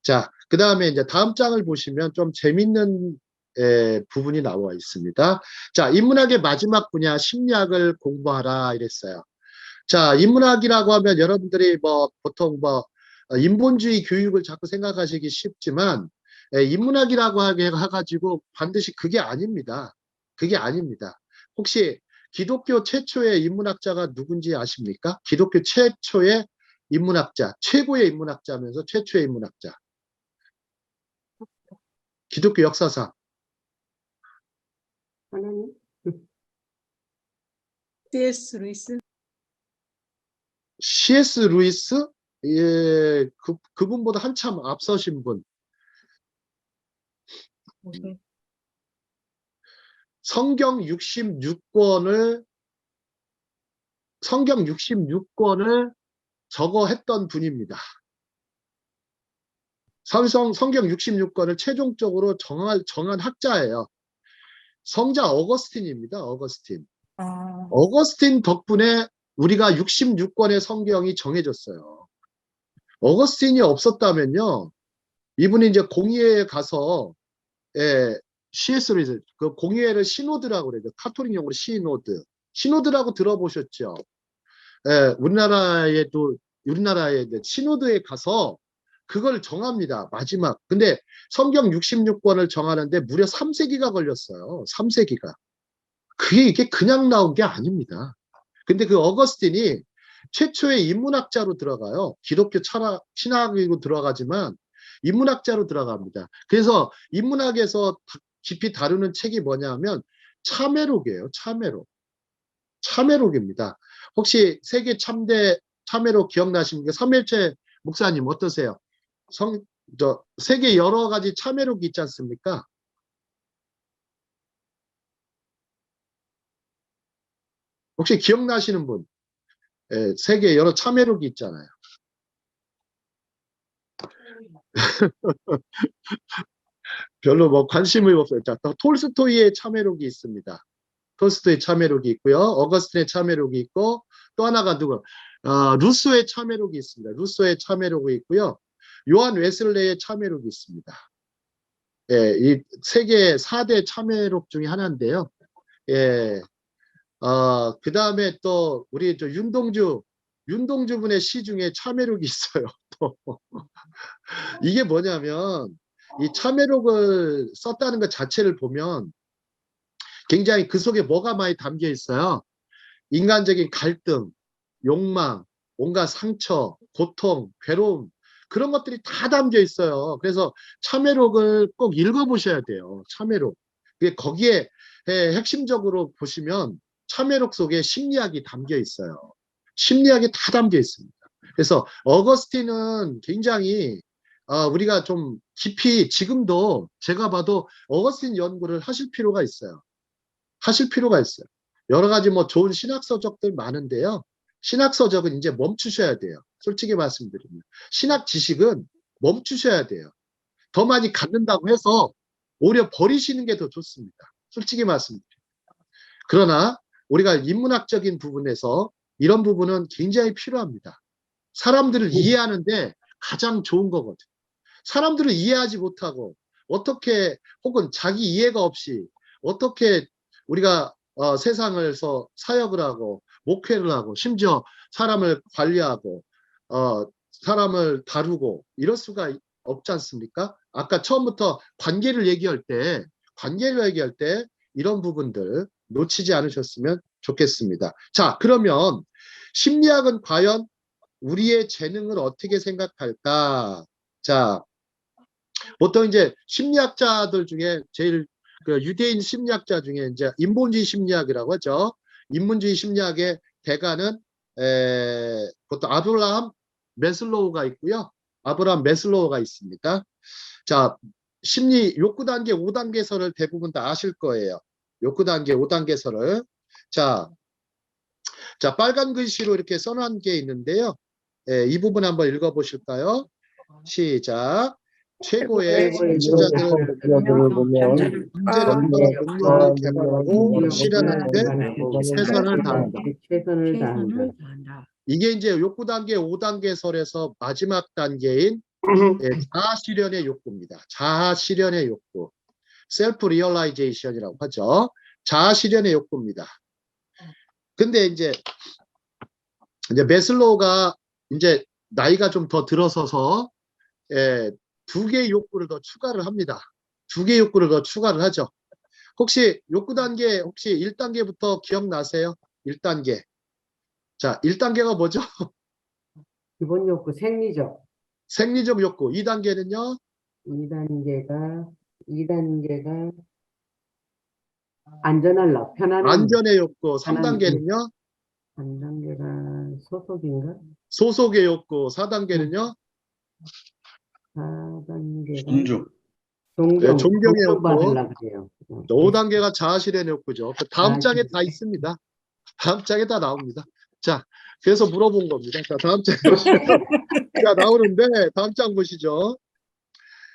자, 그 다음에 이제 다음 장을 보시면 좀 재밌는 부분이 나와 있습니다. 자, 인문학의 마지막 분야 심리학을 공부하라 이랬어요. 자, 인문학이라고 하면 여러분들이 뭐 보통 뭐 인본주의 교육을 자꾸 생각하시기 쉽지만 인문학이라고 해가지고 반드시 그게 아닙니다. 그게 아닙니다. 혹시 기독교 최초의 인문학자가 누군지 아십니까? 기독교 최초의 인문학자, 최고의 인문학자면서 최초의 인문학자. 기독교 역사상. 하나님. C.S. 루이스. C.S. 루이스? 예, 그분보다 한참 앞서신 분. 성경 66권을 적어 했던 분입니다. 성경 66권을 최종적으로 정한 학자예요. 성자 어거스틴입니다. 어거스틴. 어거스틴 덕분에 우리가 66권의 성경이 정해졌어요. 어거스틴이 없었다면요, 이분이 이제 공의회에 가서, C.S.를, 그 공의회를 시노드라고 그래요. 카톨릭 용어로 시노드. 시노드라고 들어보셨죠? 우리나라에 시노드에 가서 그걸 정합니다. 마지막. 근데 성경 66권을 정하는데 무려 3세기가 걸렸어요. 3세기가. 이게 그냥 나온 게 아닙니다. 근데 그 어거스틴이 최초의 인문학자로 들어가요. 기독교 신학으로 들어가지만 인문학자로 들어갑니다. 그래서 인문학에서 깊이 다루는 책이 뭐냐면 참회록이에요. 참회록. 참회록입니다. 혹시 세계 참대 참회록 기억나십니까? 삼일체 목사님 어떠세요? 세계 여러 가지 참회록이 있지 않습니까? 혹시 기억나시는 분? 세계에 여러 참회록이 있잖아요. 별로 뭐 관심이 없어요. 자, 또 톨스토이의 참회록이 있습니다. 톨스토이 참회록이 있고요. 어거스틴의 참회록이 있고, 또 하나가 누구? 루소의 참회록이 있습니다. 루소의 참회록이 있고요. 요한 웨슬레의 참회록이 있습니다. 예, 이 세계 4대 참회록 중에 하나인데요. 예, 그 다음에 또 우리 저 윤동주 분의 시 중에 참회록이 있어요. 또 이게 뭐냐면 이 참회록을 썼다는 것 자체를 보면 굉장히 그 속에 뭐가 많이 담겨 있어요. 인간적인 갈등, 욕망, 온갖 상처, 고통, 괴로움 그런 것들이 다 담겨 있어요. 그래서 참회록을 꼭 읽어보셔야 돼요. 참회록. 거기에 핵심적으로 보시면 참회록 속에 심리학이 담겨 있어요. 심리학이 다 담겨 있습니다. 그래서 어거스틴은 굉장히 우리가 좀 깊이 지금도 제가 봐도 어거스틴 연구를 하실 필요가 있어요. 하실 필요가 있어요. 여러 가지 뭐 좋은 신학서적들 많은데요. 신학서적은 이제 멈추셔야 돼요. 솔직히 말씀드리면. 신학 지식은 멈추셔야 돼요. 더 많이 갖는다고 해서 오히려 버리시는 게 더 좋습니다. 솔직히 말씀드립니다. 그러나 우리가 인문학적인 부분에서 이런 부분은 굉장히 필요합니다. 사람들을 이해하는데 가장 좋은 거거든요. 사람들을 이해하지 못하고 어떻게 혹은 자기 이해가 없이 어떻게 우리가 세상에서 사역을 하고 목회를 하고 심지어 사람을 관리하고 사람을 다루고 이럴 수가 없지 않습니까? 아까 처음부터 관계를 얘기할 때 이런 부분들 놓치지 않으셨으면 좋겠습니다. 자, 그러면 심리학은 과연 우리의 재능을 어떻게 생각할까? 자, 보통 이제 심리학자들 중에 제일 그 유대인 심리학자 중에 이제 인본주의 심리학이라고 하죠. 인본주의 심리학의 대가는 보통 아브라함 메슬로우가 있고요. 아브라함 메슬로우가 있습니다. 자, 심리 욕구 단계 5단계설을 대부분 다 아실 거예요. 욕구 단계 5단계설을. 자, 빨간 글씨로 이렇게 써놓은 게 있는데요. 이 부분 한번 읽어보실까요? 시작. 최고의 정치자들은 정치자들을 보면 문제를 풀어 능력을 개발하고 실현하는데 최선을 다한다. 최선을 다한다. 이게 이제 욕구 단계 5단계설에서 마지막 단계인 자아 실현의 욕구입니다. 자아 실현의 욕구. 셀프 리얼라이제이션이라고 하죠. 자아 실현의 욕구입니다. 근데 이제 메슬로우가 이제 나이가 좀 더 들어서서 두 개의 욕구를 더 추가를 합니다. 두 개의 욕구를 더 추가를 하죠. 혹시 욕구 단계 혹시 1단계부터 기억나세요? 1단계. 자, 1단계가 뭐죠? 기본 욕구 생리적. 생리적 욕구. 2단계는요? 2단계가 안전할라, 편안한. 안전의 욕구. 3단계는요? 3단계가 소속인가? 소속의 욕구. 4단계는요? 4단계가 존중. 네, 존경의 욕구. 존경받으려고 그래요. 5단계가 자아 실현의 욕구죠. 그 다음 자아 장에 다 실현. 있습니다. 다음 장에 다 나옵니다. 자, 그래서 물어본 겁니다. 자, 다음 장 보시죠. 자, 나오는데 다음 장 보시죠.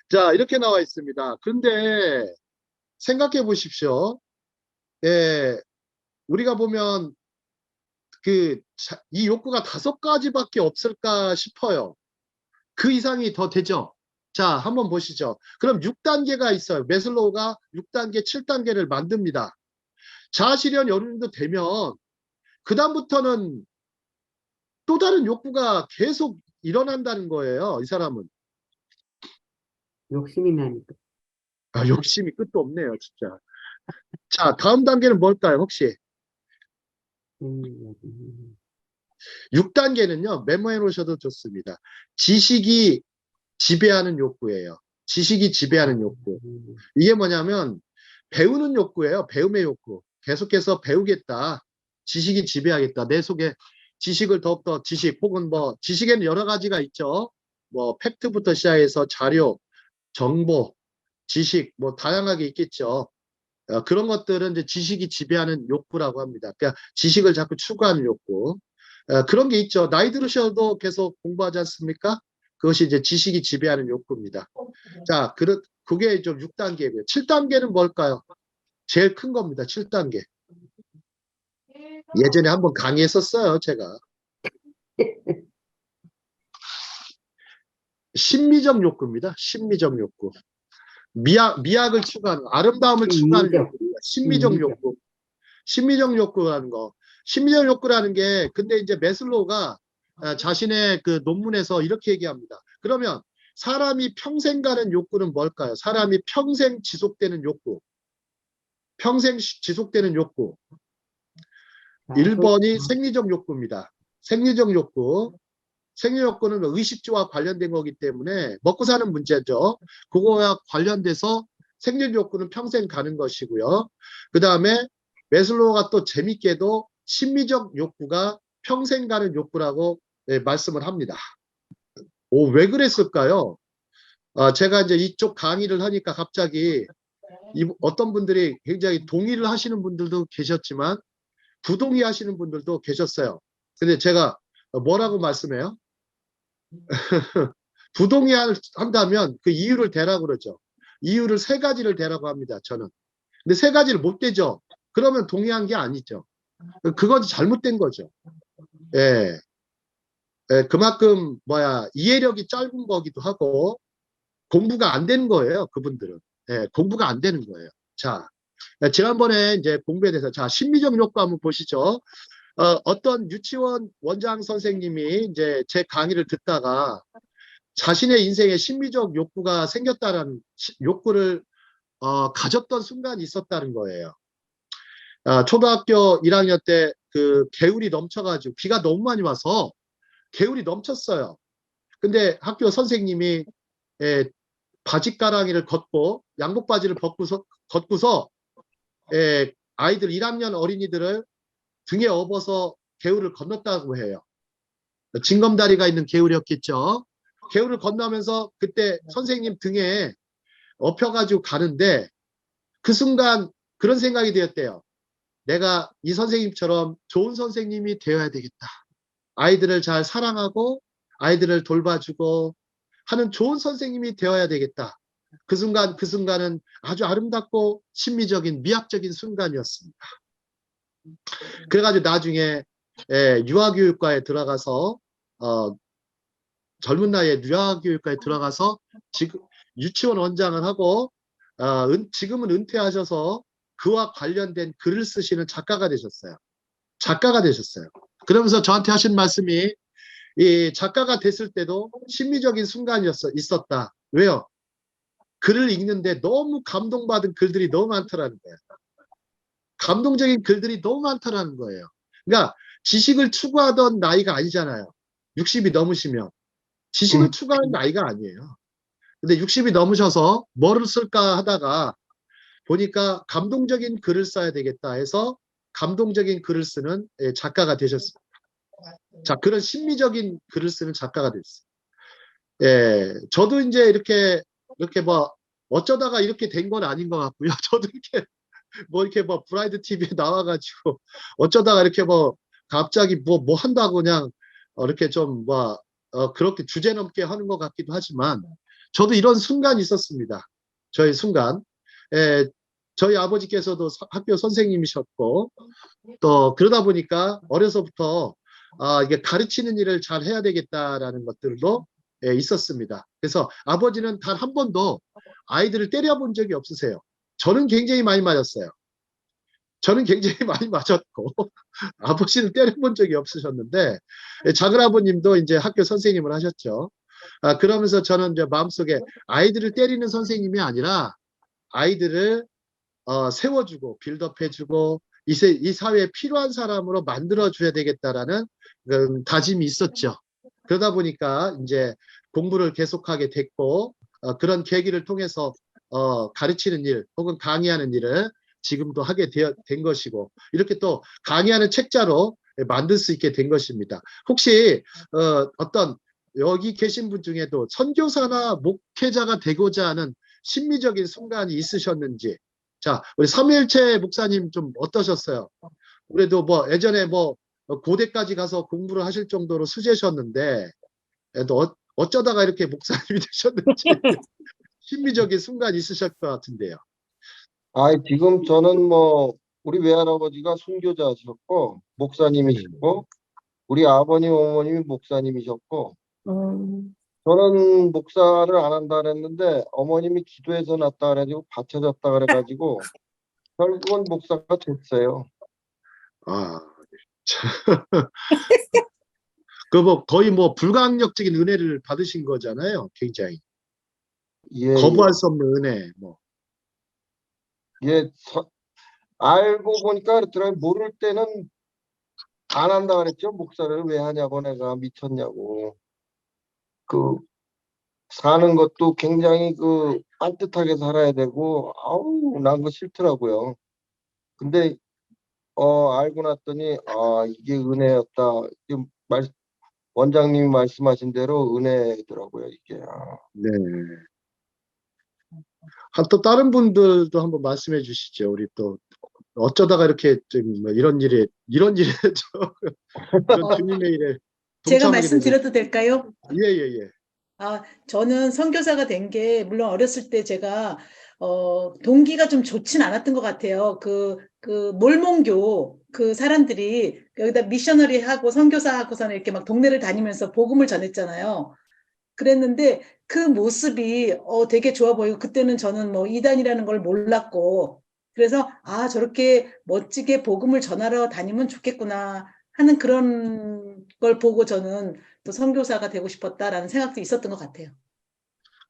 자, 이렇게 나와 있습니다. 근데 생각해 보십시오. 우리가 보면 이 욕구가 5가지밖에 없을까 싶어요. 그 이상이 더 되죠. 자, 한번 보시죠. 그럼 6단계가 있어요. 메슬로우가 6단계, 7단계를 만듭니다. 자아 실현 어느 정도 되면 그 다음부터는 또 다른 욕구가 계속 일어난다는 거예요. 이 사람은. 욕심이 나니까. 욕심이 끝도 없네요. 진짜. 자, 다음 단계는 뭘까요? 혹시? 6단계는요. 메모해 놓으셔도 좋습니다. 지식이 지배하는 욕구예요. 지식이 지배하는 욕구. 이게 뭐냐면 배우는 욕구예요. 배움의 욕구. 계속해서 배우겠다. 지식이 지배하겠다. 내 속에 지식을 더욱더 지식 혹은 뭐 지식에는 여러 가지가 있죠. 뭐 팩트부터 시작해서 자료, 정보, 지식 뭐 다양하게 있겠죠. 그런 것들은 이제 지식이 지배하는 욕구라고 합니다. 그러니까 지식을 자꾸 추구하는 욕구. 그런 게 있죠. 나이 들으셔도 계속 공부하지 않습니까? 그것이 이제 지식이 지배하는 욕구입니다. 자, 그게 좀 6단계고요. 7단계는 뭘까요? 제일 큰 겁니다. 7단계. 예전에 한번 강의했었어요, 제가. 심미적 욕구입니다. 심미적 욕구. 미학을 추구하는, 아름다움을 추구하는 심미적. 욕구입니다. 심미적 심미적. 욕구. 심미적 욕구라는 거. 심미적 욕구라는 게, 근데 이제 매슬로우가 자신의 그 논문에서 이렇게 얘기합니다. 그러면 사람이 평생 가는 욕구는 뭘까요? 사람이 평생 지속되는 욕구. 평생 지속되는 욕구. 1번이 생리적 욕구입니다. 생리적 욕구. 생리 욕구는 의식주와 관련된 거기 때문에 먹고 사는 문제죠. 그거와 관련돼서 생리 욕구는 평생 가는 것이고요. 그 다음에 매슬로우가 또 재밌게도 심미적 욕구가 평생 가는 욕구라고 말씀을 합니다. 왜 그랬을까요? 제가 이제 이쪽 강의를 하니까 갑자기 어떤 분들이 굉장히 동의를 하시는 분들도 계셨지만 부동의 하시는 분들도 계셨어요. 근데 제가 뭐라고 말씀해요? 부동의한다면 그 이유를 대라고 그러죠. 이유를 3가지를 대라고 합니다. 저는. 근데 3가지를 못 대죠. 그러면 동의한 게 아니죠. 그건 잘못된 거죠. 예. 그만큼 이해력이 짧은 거기도 하고 공부가 안 되는 거예요. 그분들은. 예, 공부가 안 되는 거예요. 자, 지난번에 이제 공부에 대해서 심미적 욕구 한번 보시죠. 어떤 유치원 원장 선생님이 이제 제 강의를 듣다가 자신의 인생에 심미적 욕구가 생겼다라는 욕구를 가졌던 순간이 있었다는 거예요. 초등학교 1학년 때 그 개울이 넘쳐가지고 비가 너무 많이 와서 개울이 넘쳤어요. 근데 학교 선생님이 바지가랑이를 걷고 양복 바지를 걷고서 아이들 1학년 어린이들을 등에 업어서 개울을 건넜다고 해요. 징검다리가 있는 개울이었겠죠. 개울을 건너면서 그때 선생님 등에 업혀가지고 가는데 그 순간 그런 생각이 되었대요. 내가 이 선생님처럼 좋은 선생님이 되어야 되겠다. 아이들을 잘 사랑하고 아이들을 돌봐주고 하는 좋은 선생님이 되어야 되겠다. 그 순간은 아주 아름답고 심미적인 미학적인 순간이었습니다. 그래가지고 나중에 유아교육과에 들어가서 젊은 나이에 유아교육과에 들어가서 지금 유치원 원장을 하고 지금은 은퇴하셔서 그와 관련된 글을 쓰시는 작가가 되셨어요. 작가가 되셨어요. 그러면서 저한테 하신 말씀이 이 작가가 됐을 때도 심미적인 순간이 있었다. 왜요? 글을 읽는데 너무 감동받은 글들이 너무 많더라는 거예요. 감동적인 글들이 너무 많더라는 거예요. 그러니까 지식을 추구하던 나이가 아니잖아요. 60이 넘으시면. 지식을 추구하는 나이가 아니에요. 근데 60이 넘으셔서 뭐를 쓸까 하다가 보니까 감동적인 글을 써야 되겠다 해서 감동적인 글을 쓰는 작가가 되셨습니다. 자, 그런 심미적인 글을 쓰는 작가가 됐어요. 저도 이제 이렇게 어쩌다가 이렇게 된 건 아닌 것 같고요. 저도 이렇게 브라이드 TV에 나와가지고 어쩌다가 이렇게 갑자기 뭐 한다고 그냥 이렇게 좀 그렇게 주제넘게 하는 것 같기도 하지만 저도 이런 순간이 있었습니다. 저희 순간. 저희 아버지께서도 학교 선생님이셨고 또 그러다 보니까 어려서부터 이게 가르치는 일을 잘 해야 되겠다라는 것들도 있었습니다. 그래서 아버지는 단 한 번도 아이들을 때려본 적이 없으세요. 저는 굉장히 많이 맞았어요. 저는 굉장히 많이 맞았고 아버지는 때려본 적이 없으셨는데 작은아버님도 이제 학교 선생님을 하셨죠. 그러면서 저는 이제 마음속에 아이들을 때리는 선생님이 아니라 아이들을 세워주고 빌드업해주고 이 사회에 필요한 사람으로 만들어줘야 되겠다라는 다짐이 있었죠. 그러다 보니까 이제 공부를 계속하게 됐고 그런 계기를 통해서 가르치는 일 혹은 강의하는 일을 지금도 하게 된 것이고 이렇게 또 강의하는 책자로 만들 수 있게 된 것입니다. 혹시 어떤 여기 계신 분 중에도 선교사나 목회자가 되고자 하는 심미적인 순간이 있으셨는지. 자, 우리 삼일체 목사님 좀 어떠셨어요? 그래도 예전에 고대까지 가서 공부를 하실 정도로 수재셨는데 어쩌다가 이렇게 목사님이 되셨는지 신비적인 순간이 있으실 것 같은데요. 지금 저는 뭐 우리 외할아버지가 순교자셨고 목사님이셨고 우리 아버님 어머님이 목사님이셨고 저는 목사를 안 한다 그랬는데 어머님이 기도해서 났다 그래가지고 받쳐졌다 그래가지고 결국은 목사가 됐어요. 아, 그 뭐 거의 뭐 불가항력적인 은혜를 받으신 거잖아요. 굉장히 예, 거부할 수 없는 은혜. 뭐 예, 알고 보니까 그렇더라고요. 모를 때는 안 한다 그랬죠. 목사를 왜 하냐고 내가 미쳤냐고. 그 사는 것도 굉장히 그 딴뜻하게 살아야 되고 아우 난 거 싫더라고요. 근데 알고 났더니 이게 은혜였다. 지금 원장님이 말씀하신 대로 은혜더라고요 이게. 네. 또 다른 분들도 한번 말씀해 주시죠. 우리 또 어쩌다가 이렇게 좀뭐 이런 일에 이런 주님의 일에 제가 동참하게 말씀드려도 될까요? 예예예. 저는 선교사가 된 게 물론 어렸을 때 제가 동기가 좀 좋진 않았던 것 같아요. 그 몰몬교 그 사람들이 여기다 미셔너리 하고 선교사 하고서는 이렇게 막 동네를 다니면서 복음을 전했잖아요. 그랬는데 그 모습이 되게 좋아 보이고 그때는 저는 뭐 이단이라는 걸 몰랐고 그래서 저렇게 멋지게 복음을 전하러 다니면 좋겠구나 하는 그런 걸 보고 저는 또 선교사가 되고 싶었다라는 생각도 있었던 것 같아요.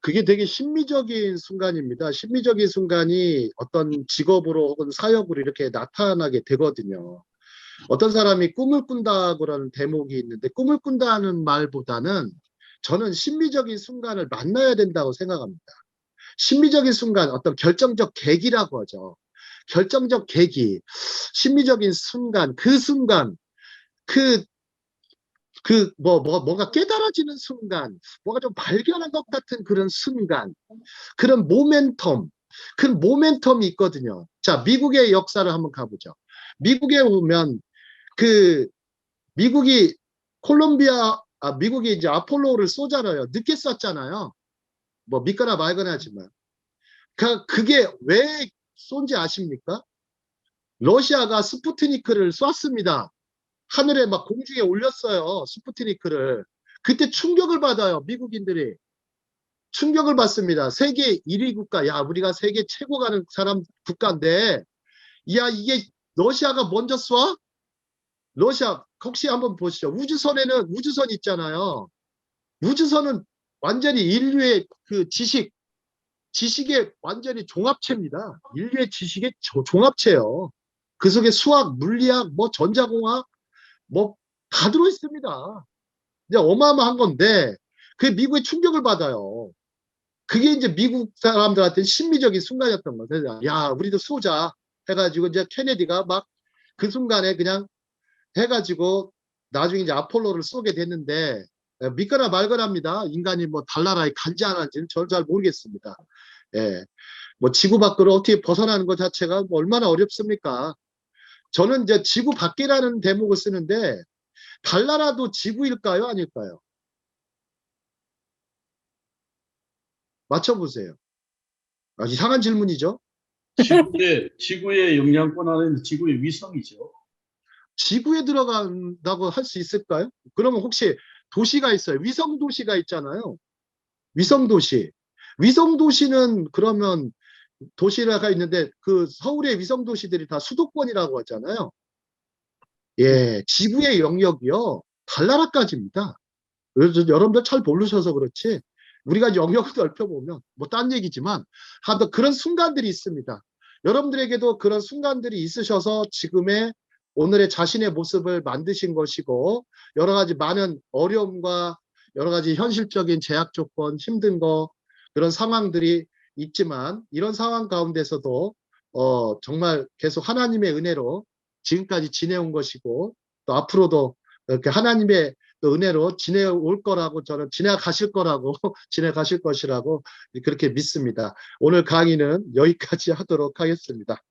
그게 되게 심미적인 순간입니다. 심미적인 순간이 어떤 직업으로 혹은 사역으로 이렇게 나타나게 되거든요. 어떤 사람이 꿈을 꾼다고라는 대목이 있는데 꿈을 꾼다는 말보다는 저는 심미적인 순간을 만나야 된다고 생각합니다. 심미적인 순간, 어떤 결정적 계기라고 하죠. 결정적 계기, 심미적인 순간, 그 순간, 뭔가 깨달아지는 순간, 뭔가 좀 발견한 것 같은 그런 순간, 그런 모멘텀이 있거든요. 자, 미국의 역사를 한번 가보죠. 미국에 보면, 미국이 미국이 이제 아폴로를 쏘잖아요. 늦게 쐈잖아요. 뭐 믿거나 말거나 하지만. 그게 왜 쏜지 아십니까? 러시아가 스푸트니크를 쐈습니다. 하늘에 막 공중에 올렸어요. 스푸트니크를. 그때 충격을 받아요. 미국인들이. 충격을 받습니다. 세계 1위 국가. 야, 우리가 세계 최고 가는 국가인데, 야, 이게 러시아가 먼저 쏴? 러시아, 혹시 한번 보시죠. 우주선 있잖아요. 우주선은 완전히 인류의 그 지식의 완전히 종합체입니다. 인류의 지식의 종합체예요. 그 속에 수학, 물리학, 뭐 전자공학, 뭐 다 들어있습니다. 이제 어마어마한 건데, 그게 미국의 충격을 받아요. 그게 이제 미국 사람들한테 심미적인 순간이었던 거죠. 야, 우리도 쏘자 해가지고 이제 케네디가 막 그 순간에 그냥 해가지고 나중에 이제 아폴로를 쏘게 됐는데, 믿거나 말거나 합니다. 인간이 뭐 달나라에 간지 안 한지는 저는 잘 모르겠습니다. 예. 뭐 지구 밖으로 어떻게 벗어나는 것 자체가 뭐 얼마나 어렵습니까? 저는 이제 지구 밖이라는 대목을 쓰는데, 달나라도 지구일까요? 아닐까요? 맞춰보세요. 이상한 질문이죠? 지구의 영향권 안에는 지구의 위성이죠. 지구에 들어간다고 할 수 있을까요? 그러면 혹시 도시가 있어요. 위성 도시가 있잖아요. 위성 도시. 위성 도시는 그러면 도시가 있는데 그 서울의 위성 도시들이 다 수도권이라고 하잖아요. 예, 지구의 영역이요. 달나라까지입니다. 그래서 여러분들 잘 모르셔서 그렇지 우리가 영역을 넓혀보면 뭐 딴 얘기지만 하여튼 그런 순간들이 있습니다. 여러분들에게도 그런 순간들이 있으셔서 지금의 오늘의 자신의 모습을 만드신 것이고 여러 가지 많은 어려움과 여러 가지 현실적인 제약 조건, 힘든 거 그런 상황들이 있지만 이런 상황 가운데서도 정말 계속 하나님의 은혜로 지금까지 지내온 것이고 또 앞으로도 이렇게 하나님의 또 은혜로 지내올 거라고 저는 지나가실 것이라고 그렇게 믿습니다. 오늘 강의는 여기까지 하도록 하겠습니다.